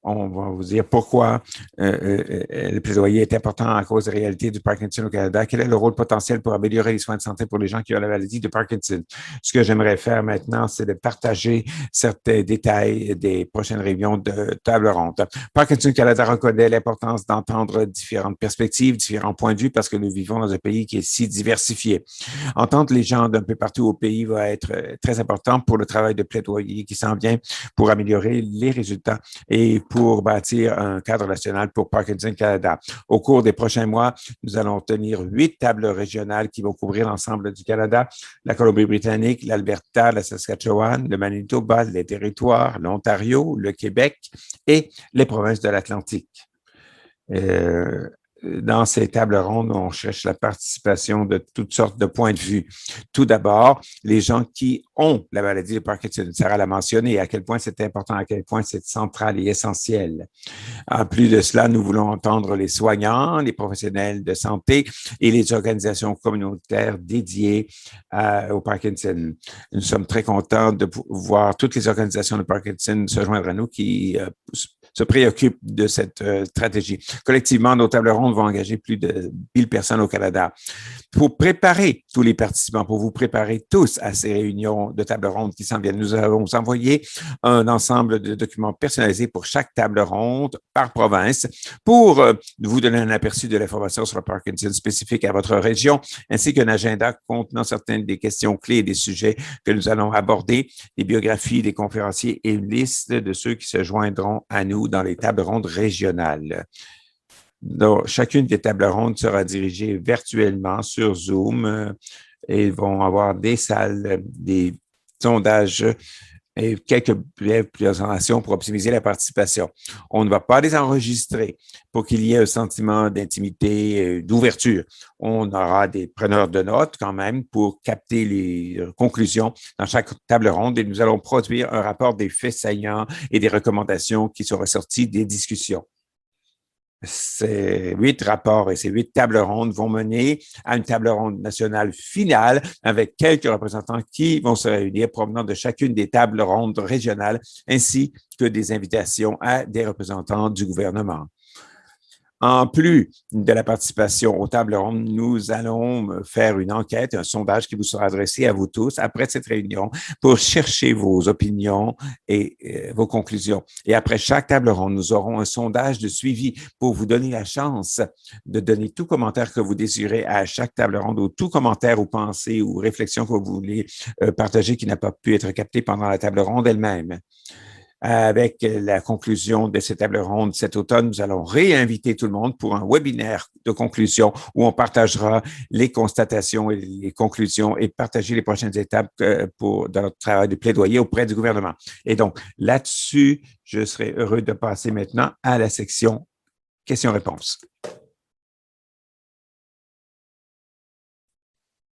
On va vous dire pourquoi le plaidoyer est important à cause des réalités du Parkinson au Canada. Quel est le rôle potentiel pour améliorer les soins de santé pour les gens qui ont la maladie de Parkinson? Ce que j'aimerais faire maintenant, c'est de partager certains détails des prochaines réunions de table ronde. Parkinson Canada reconnaît l'importance d'entendre différentes perspectives, différents points de vue parce que nous vivons dans un pays qui est si diversifié. Entendre les gens d'un peu partout au pays va être très important pour le travail de plaidoyer qui s'en vient pour améliorer les résultats et pour bâtir un cadre national pour Parkinson Canada. Au cours des prochains mois, nous allons tenir 8 tables régionales qui vont couvrir l'ensemble du Canada, la Colombie-Britannique, l'Alberta, la Saskatchewan, le Manitoba, les territoires, l'Ontario, le Québec et les provinces de l'Atlantique. Dans ces tables rondes, on cherche la participation de toutes sortes de points de vue. Tout d'abord, les gens qui ont la maladie de Parkinson. Sarah l'a mentionné, à quel point c'est important, à quel point c'est central et essentiel. En plus de cela, nous voulons entendre les soignants, les professionnels de santé et les organisations communautaires dédiées au Parkinson. Nous sommes très contents de voir toutes les organisations de Parkinson se joindre à nous qui se préoccupent de cette stratégie. Collectivement, nos tables rondes vont engager plus de 1000 personnes au Canada. Pour préparer tous les participants, pour vous préparer tous à ces réunions de table ronde qui s'en viennent, nous allons vous envoyer un ensemble de documents personnalisés pour chaque table ronde par province pour vous donner un aperçu de l'information sur le Parkinson spécifique à votre région, ainsi qu'un agenda contenant certaines des questions clés et des sujets que nous allons aborder, des biographies des conférenciers et une liste de ceux qui se joindront à nous dans les tables rondes régionales. Donc, chacune des tables rondes sera dirigée virtuellement sur Zoom et ils vont avoir des salles, des sondages et quelques présentations pour optimiser la participation. On ne va pas les enregistrer pour qu'il y ait un sentiment d'intimité, d'ouverture. On aura des preneurs de notes quand même pour capter les conclusions dans chaque table ronde et nous allons produire un rapport des faits saillants et des recommandations qui sont ressorties des discussions. Ces 8 rapports et ces 8 tables rondes vont mener à une table ronde nationale finale avec quelques représentants qui vont se réunir provenant de chacune des tables rondes régionales ainsi que des invitations à des représentants du gouvernement. En plus de la participation aux tables rondes, nous allons faire une enquête, un sondage qui vous sera adressé à vous tous après cette réunion pour chercher vos opinions et vos conclusions. Et après chaque table ronde, nous aurons un sondage de suivi pour vous donner la chance de donner tout commentaire que vous désirez à chaque table ronde ou tout commentaire ou pensée ou réflexion que vous voulez partager qui n'a pas pu être capté pendant la table ronde elle-même. Avec la conclusion de cette table ronde cet automne, nous allons réinviter tout le monde pour un webinaire de conclusion où on partagera les constatations et les conclusions et partager les prochaines étapes dans notre travail de plaidoyer auprès du gouvernement. Et donc, là-dessus, je serai heureux de passer maintenant à la section questions-réponses.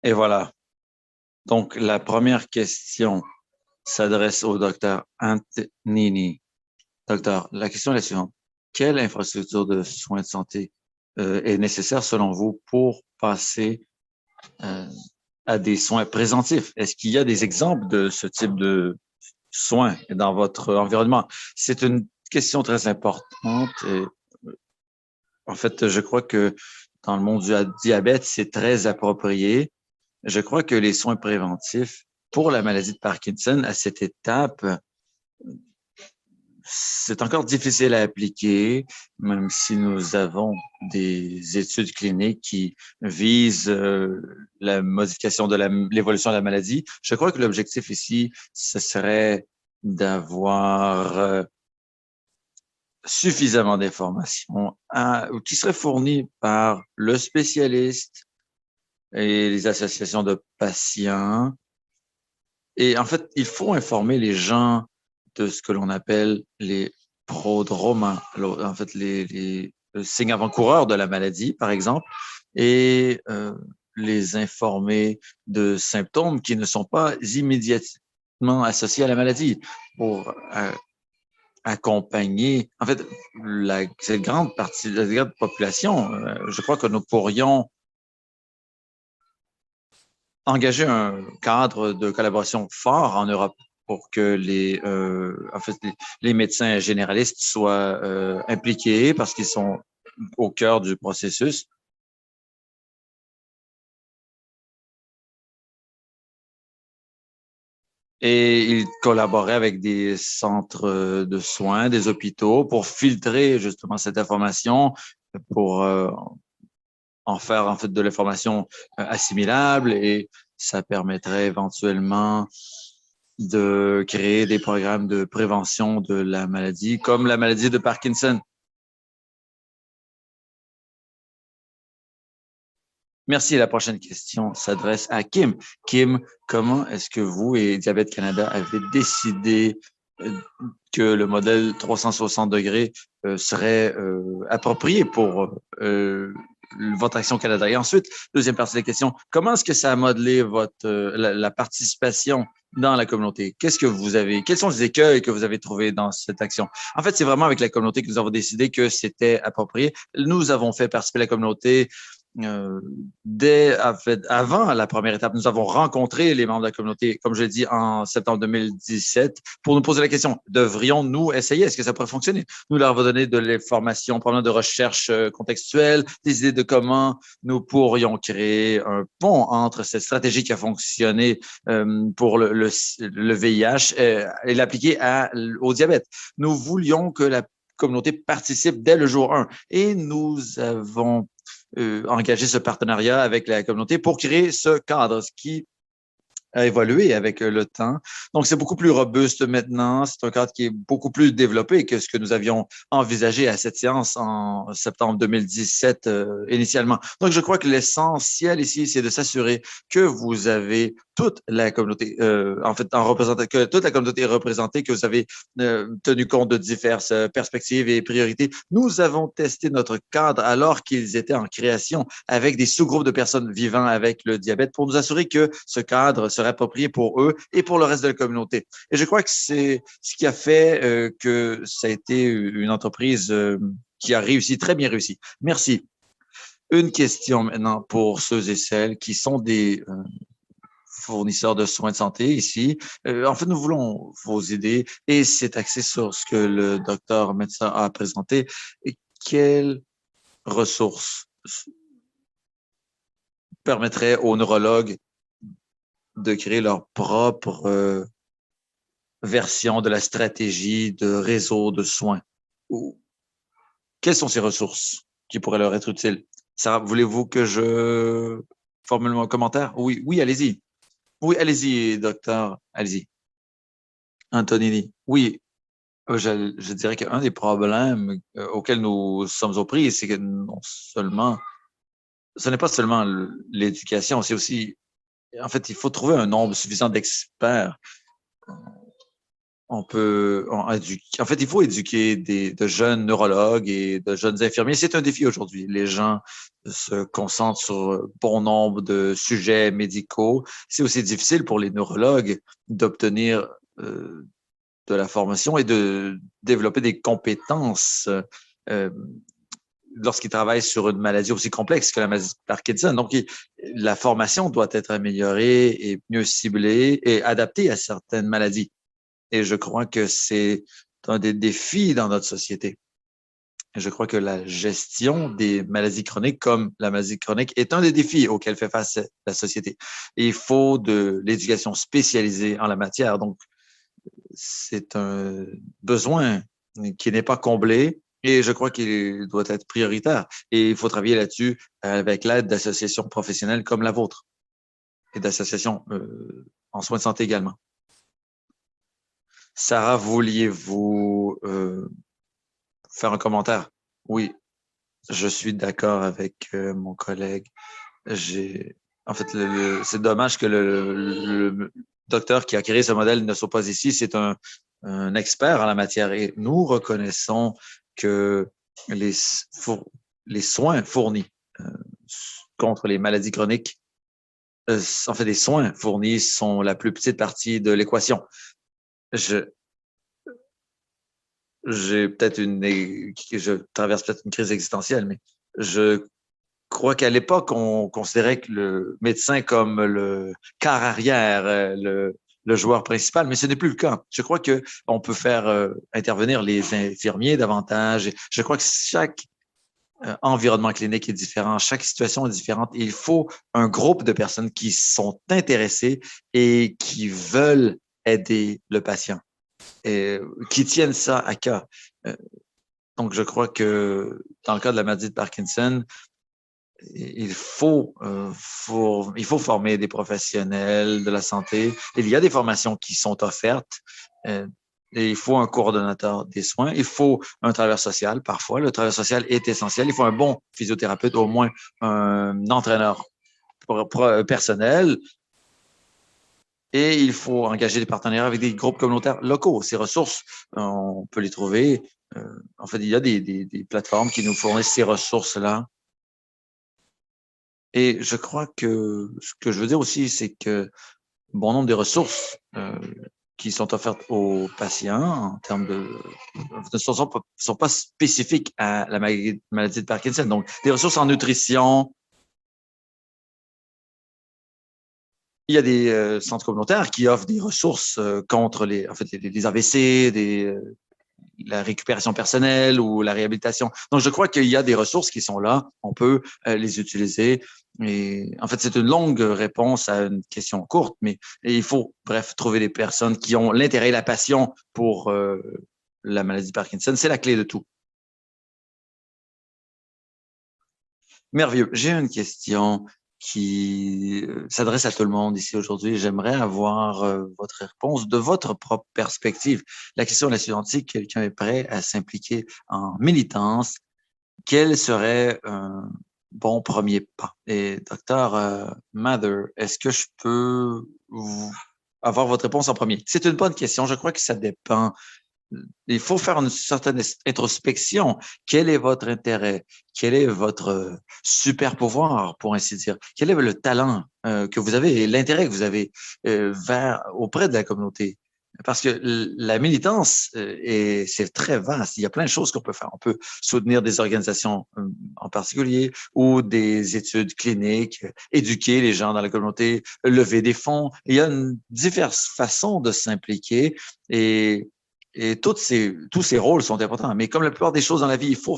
Et voilà. Donc, la première question s'adresse au docteur Antonini. Docteur, la question est la suivante. Quelle infrastructure de soins de santé est nécessaire selon vous pour passer à des soins préventifs. Est-ce qu'il y a des exemples de ce type de soins dans votre environnement? C'est une question très importante. Et, en fait, je crois que dans le monde du diabète, c'est très approprié. Je crois que les soins préventifs pour la maladie de Parkinson, à cette étape, c'est encore difficile à appliquer, même si nous avons des études cliniques qui visent la modification de l'évolution de la maladie. Je crois que l'objectif ici, ce serait d'avoir suffisamment d'informations qui seraient fournies par le spécialiste et les associations de patients. Et en fait, il faut informer les gens de ce que l'on appelle les prodromes, en fait, les signes avant-coureurs de la maladie, par exemple, et les informer de symptômes qui ne sont pas immédiatement associés à la maladie pour accompagner, en fait, cette grande partie de la population. Je crois que nous pourrions engager un cadre de collaboration fort en Europe pour que les médecins généralistes soient impliqués parce qu'ils sont au cœur du processus. Et ils collaboraient avec des centres de soins, des hôpitaux pour filtrer justement cette information, pour en faire en fait de l'information assimilable, et ça permettrait éventuellement de créer des programmes de prévention de la maladie, comme la maladie de Parkinson. Merci. La prochaine question s'adresse à Kim. Kim, comment est-ce que vous et Diabète Canada avez décidé que le modèle 360 degrés serait approprié pour votre Action Canada? Et ensuite, deuxième partie de la question, comment est-ce que ça a modelé la participation dans la communauté? Quels sont les écueils que vous avez trouvés dans cette action? En fait, c'est vraiment avec la communauté que nous avons décidé que c'était approprié. Nous avons fait participer la communauté avant la première étape. Nous avons rencontré les membres de la communauté, comme je l'ai dit, en septembre 2017, pour nous poser la question, devrions-nous essayer? Est-ce que ça pourrait fonctionner? Nous leur avons donné de l'information, probablement de recherche contextuelle, des idées de comment nous pourrions créer un pont entre cette stratégie qui a fonctionné pour le VIH et l'appliquer au diabète. Nous voulions que la communauté participe dès le jour 1 et nous avons engager ce partenariat avec la communauté pour créer ce cadre, ce qui a évolué avec le temps. Donc, c'est beaucoup plus robuste maintenant. C'est un cadre qui est beaucoup plus développé que ce que nous avions envisagé à cette séance en septembre 2017 initialement. Donc, je crois que l'essentiel ici, c'est de s'assurer que vous avez toute la communauté, que toute la communauté est représentée, que vous avez tenu compte de diverses perspectives et priorités. Nous avons testé notre cadre alors qu'ils étaient en création avec des sous-groupes de personnes vivant avec le diabète pour nous assurer que ce cadre serait approprié pour eux et pour le reste de la communauté. Et je crois que c'est ce qui a fait que ça a été une entreprise qui a réussi, très bien réussi. Merci. Une question maintenant pour ceux et celles qui sont des fournisseurs de soins de santé ici. En fait, nous voulons vos idées et c'est axé sur ce que le docteur médecin a présenté. Et quelles ressources permettraient aux neurologues de créer leur propre version de la stratégie de réseau de soins? Quelles sont ces ressources qui pourraient leur être utiles? Sarah, voulez-vous que je formule mon commentaire? Oui, oui, allez-y. Oui, allez-y, docteur, allez-y. Antonini. Oui, je dirais qu'un des problèmes auxquels nous sommes aux prises, c'est que non seulement, ce n'est pas seulement l'éducation, c'est aussi, en fait, il faut trouver un nombre suffisant d'experts. En fait, il faut éduquer de jeunes neurologues et de jeunes infirmiers. C'est un défi aujourd'hui. Les gens se concentrent sur bon nombre de sujets médicaux. C'est aussi difficile pour les neurologues d'obtenir de la formation et de développer des compétences lorsqu'ils travaillent sur une maladie aussi complexe que la maladie de Parkinson. Donc, la formation doit être améliorée et mieux ciblée et adaptée à certaines maladies. Et je crois que c'est un des défis dans notre société. Je crois que la gestion des maladies chroniques, comme la maladie chronique, est un des défis auxquels fait face la société. Et il faut de l'éducation spécialisée en la matière. Donc, c'est un besoin qui n'est pas comblé et je crois qu'il doit être prioritaire. Et il faut travailler là-dessus avec l'aide d'associations professionnelles comme la vôtre et d'associations en soins de santé également. Sarah, vouliez-vous faire un commentaire? Oui, je suis d'accord avec mon collègue. En fait, c'est dommage que le docteur qui a créé ce modèle ne soit pas ici. C'est un expert en la matière et nous reconnaissons que les soins fournis contre les maladies chroniques, en fait, les soins fournis sont la plus petite partie de l'équation. J'ai peut-être je traverse peut-être une crise existentielle, mais je crois qu'à l'époque, on considérait que le médecin comme le quart arrière, le joueur principal, mais ce n'est plus le cas. Je crois qu'on peut faire intervenir les infirmiers davantage. Je crois que chaque environnement clinique est différent, chaque situation est différente. Il faut un groupe de personnes qui sont intéressées et qui veulent aider le patient et qui tiennent ça à cœur. Donc, je crois que dans le cas de la maladie de Parkinson, il faut former des professionnels de la santé. Il y a des formations qui sont offertes. Et il faut un coordonnateur des soins. Il faut un travailleur social parfois. Le travailleur social est essentiel. Il faut un bon physiothérapeute, au moins un entraîneur personnel. Et il faut engager des partenariats avec des groupes communautaires locaux. Ces ressources, on peut les trouver. En fait, il y a des plateformes qui nous fournissent ces ressources-là. Et je crois que ce que je veux dire aussi, c'est que bon nombre des ressources qui sont offertes aux patients en termes ne sont pas spécifiques à la maladie de Parkinson. Donc, des ressources en nutrition. Il y a des centres communautaires qui offrent des ressources contre les AVC, la récupération personnelle ou la réhabilitation. Donc, je crois qu'il y a des ressources qui sont là. On peut les utiliser. Et en fait, c'est une longue réponse à une question courte, mais il faut, bref, trouver des personnes qui ont l'intérêt et la passion pour la maladie de Parkinson. C'est la clé de tout. Merveilleux. J'ai une question qui s'adresse à tout le monde ici aujourd'hui. J'aimerais avoir votre réponse de votre propre perspective. La question est la suivante. Si quelqu'un est prêt à s'impliquer en militance, quel serait un bon premier pas? Et docteur Mather, est-ce que je peux avoir votre réponse en premier? C'est une bonne question. Je crois que ça dépend. Il faut faire une certaine introspection. Quel est votre intérêt? Quel est votre super pouvoir, pour ainsi dire? Quel est le talent que vous avez et l'intérêt que vous avez auprès de la communauté? Parce que la militance, c'est très vaste. Il y a plein de choses qu'on peut faire. On peut soutenir des organisations en particulier ou des études cliniques, éduquer les gens dans la communauté, lever des fonds. Il y a diverses façons de s'impliquer et tous ces rôles sont importants. Mais comme la plupart des choses dans la vie, il faut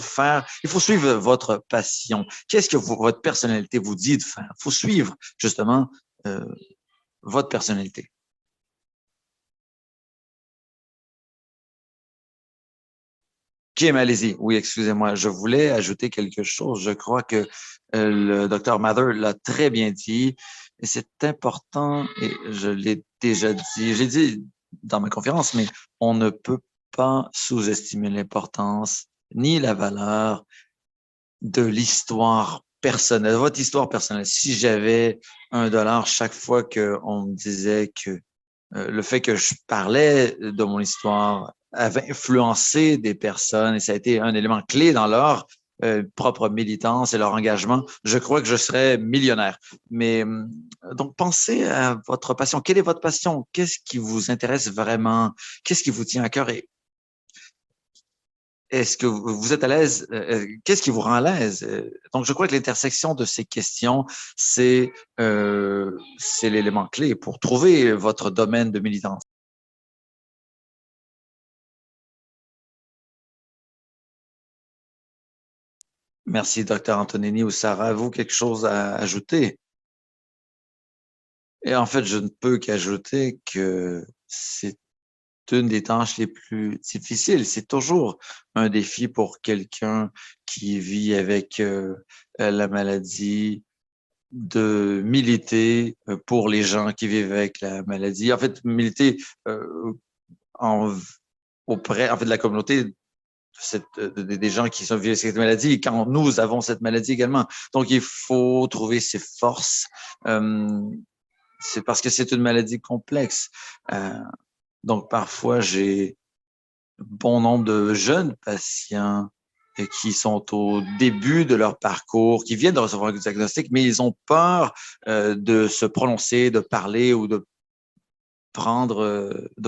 suivre votre passion. Qu'est-ce que votre personnalité vous dit de faire? Il faut suivre, justement, votre personnalité. Kim, allez-y. Oui, excusez-moi. Je voulais ajouter quelque chose. Je crois que le docteur Mather l'a très bien dit. Et c'est important, et je l'ai déjà dit, j'ai dit dans ma conférence, mais on ne peut pas sous-estimer l'importance ni la valeur de l'histoire personnelle, votre histoire personnelle. Si j'avais $1 chaque fois qu'on me disait que le fait que je parlais de mon histoire avait influencé des personnes et ça a été un élément clé dans leur propre militance et leur engagement, je crois que je serais millionnaire. Mais donc, pensez à votre passion. Quelle est votre passion? Qu'est-ce qui vous intéresse vraiment? Qu'est-ce qui vous tient à cœur? est-ce que vous êtes à l'aise? Qu'est-ce qui vous rend à l'aise? Donc, je crois que l'intersection de ces questions, c'est l'élément clé pour trouver votre domaine de militance. Merci, Dr. Antonini ou Sarah. Avez-vous quelque chose à ajouter? Et en fait, je ne peux qu'ajouter que c'est une des tâches les plus difficiles. C'est toujours un défi pour quelqu'un qui vit avec la maladie de militer pour les gens qui vivent avec la maladie. En fait, militer en, auprès en fait, de la communauté des gens qui sont vivent avec cette maladie quand nous avons cette maladie également. Donc, il faut trouver ses forces. C'est parce que c'est une maladie complexe. Donc, parfois, j'ai bon nombre de jeunes patients qui sont au début de leur parcours, qui viennent de recevoir un diagnostic, mais ils ont peur de se prononcer, de parler ou de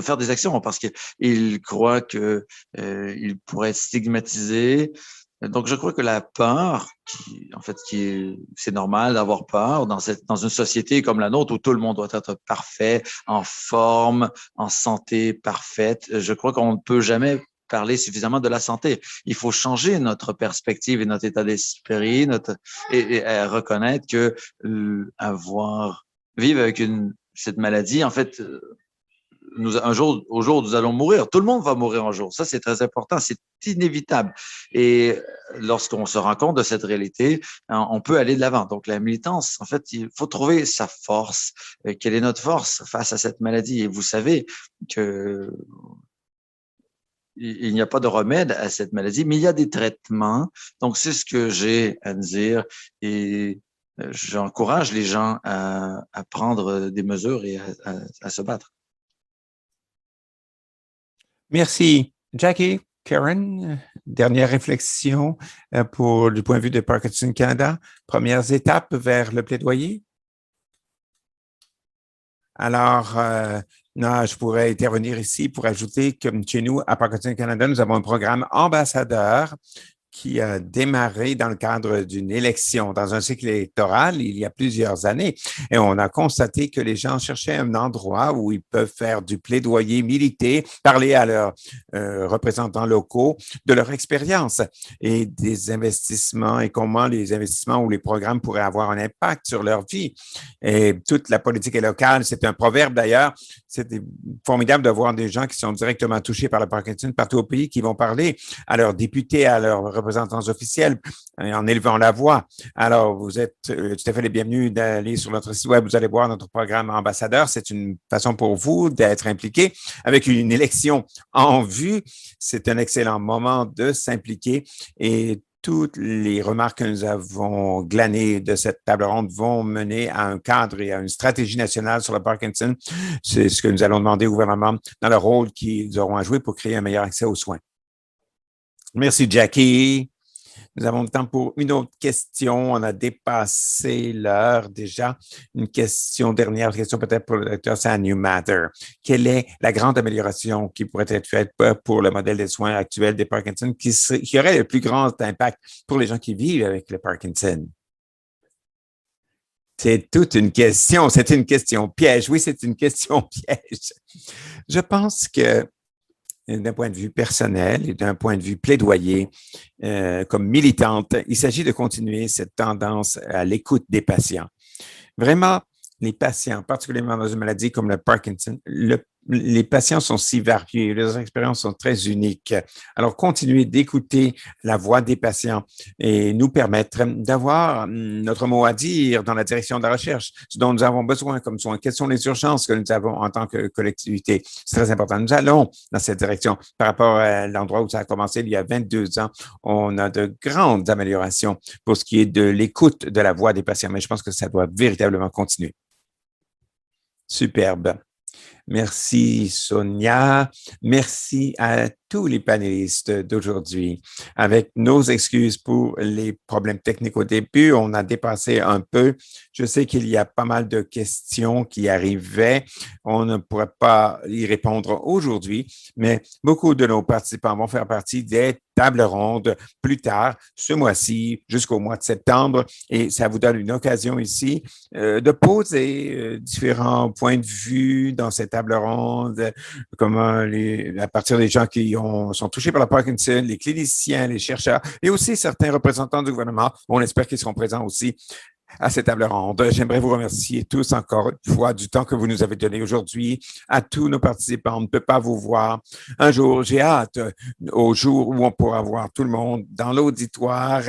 faire des actions parce qu'ils croient qu'ils pourraient être stigmatisés. Donc, je crois que la peur, c'est normal d'avoir peur dans une société comme la nôtre où tout le monde doit être parfait, en forme, en santé parfaite. Je crois qu'on ne peut jamais parler suffisamment de la santé. Il faut changer notre perspective et notre état d'esprit, et reconnaître que vivre avec cette maladie, en fait, au jour où nous allons mourir. Tout le monde va mourir un jour. Ça, c'est très important. C'est inévitable. Et lorsqu'on se rend compte de cette réalité, on peut aller de l'avant. Donc, la militance, en fait, il faut trouver sa force. Quelle est notre force face à cette maladie? Et vous savez que il n'y a pas de remède à cette maladie, mais il y a des traitements. Donc, c'est ce que j'ai à dire. Et j'encourage les gens à prendre des mesures et à se battre. Merci. Jackie, Karen, dernière réflexion du point de vue de Parkinson Canada. Premières étapes vers le plaidoyer. Alors, non, je pourrais intervenir ici pour ajouter que chez nous, à Parkinson Canada, nous avons un programme ambassadeur qui a démarré dans le cadre d'une élection, dans un cycle électoral il y a plusieurs années. Et on a constaté que les gens cherchaient un endroit où ils peuvent faire du plaidoyer, militer, parler à leurs représentants locaux de leur expérience et des investissements et comment les investissements ou les programmes pourraient avoir un impact sur leur vie. Et toute la politique est locale. C'est un proverbe d'ailleurs. C'est formidable de voir des gens qui sont directement touchés par le Parkinson partout au pays qui vont parler à leurs députés, à leurs représentants officiels en élevant la voix. Alors, vous êtes tout à fait les bienvenus d'aller sur notre site web. Vous allez voir notre programme ambassadeur. C'est une façon pour vous d'être impliqué avec une élection en vue. C'est un excellent moment de s'impliquer et toutes les remarques que nous avons glanées de cette table ronde vont mener à un cadre et à une stratégie nationale sur le Parkinson. C'est ce que nous allons demander au gouvernement dans le rôle qu'ils auront à jouer pour créer un meilleur accès aux soins. Merci, Jackie. Nous avons le temps pour une autre question. On a dépassé l'heure déjà. Dernière question peut-être pour le docteur Sanyu Matter. Quelle est la grande amélioration qui pourrait être faite pour le modèle de soins actuel des Parkinson qui aurait le plus grand impact pour les gens qui vivent avec le Parkinson? C'est toute une question. C'est une question piège. Oui, c'est une question piège. Je pense que d'un point de vue personnel et d'un point de vue plaidoyer, comme militante, il s'agit de continuer cette tendance à l'écoute des patients. Vraiment, les patients, particulièrement dans une maladie comme le Parkinson, les patients sont si variés, leurs expériences sont très uniques. Alors, continuer d'écouter la voix des patients et nous permettre d'avoir notre mot à dire dans la direction de la recherche, ce dont nous avons besoin comme soin. Quelles sont les urgences que nous avons en tant que collectivité? C'est très important. Nous allons dans cette direction. Par rapport à l'endroit où ça a commencé il y a 22 ans, on a de grandes améliorations pour ce qui est de l'écoute de la voix des patients, mais je pense que ça doit véritablement continuer. Superbe. Merci, Sonia. Merci à tous les panélistes d'aujourd'hui. Avec nos excuses pour les problèmes techniques au début, on a dépassé un peu. Je sais qu'il y a pas mal de questions qui arrivaient. On ne pourrait pas y répondre aujourd'hui, mais beaucoup de nos participants vont faire partie des tables rondes plus tard, ce mois-ci, jusqu'au mois de septembre. Et ça vous donne une occasion ici de poser différents points de vue dans cette table ronde, comment à partir des gens qui sont touchés par la Parkinson, les cliniciens, les chercheurs et aussi certains représentants du gouvernement. On espère qu'ils seront présents aussi à cette table ronde. J'aimerais vous remercier tous encore une fois du temps que vous nous avez donné aujourd'hui. À tous nos participants, on ne peut pas vous voir. Un jour, j'ai hâte au jour où on pourra voir tout le monde dans l'auditoire.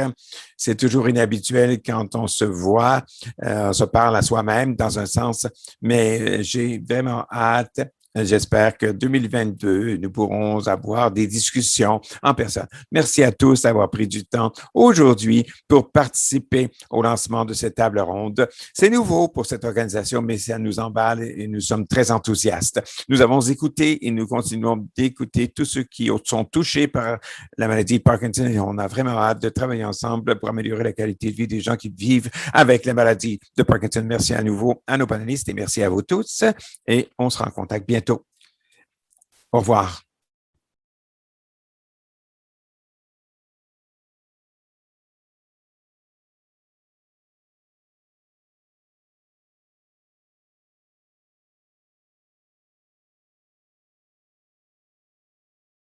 C'est toujours inhabituel quand on se voit, on se parle à soi-même dans un sens, mais j'ai vraiment hâte. J'espère que 2022, nous pourrons avoir des discussions en personne. Merci à tous d'avoir pris du temps aujourd'hui pour participer au lancement de cette table ronde. C'est nouveau pour cette organisation, mais ça nous emballe et nous sommes très enthousiastes. Nous avons écouté et nous continuons d'écouter tous ceux qui sont touchés par la maladie de Parkinson et on a vraiment hâte de travailler ensemble pour améliorer la qualité de vie des gens qui vivent avec la maladie de Parkinson. Merci à nouveau à nos panélistes et merci à vous tous et on sera en contact bientôt. Au revoir.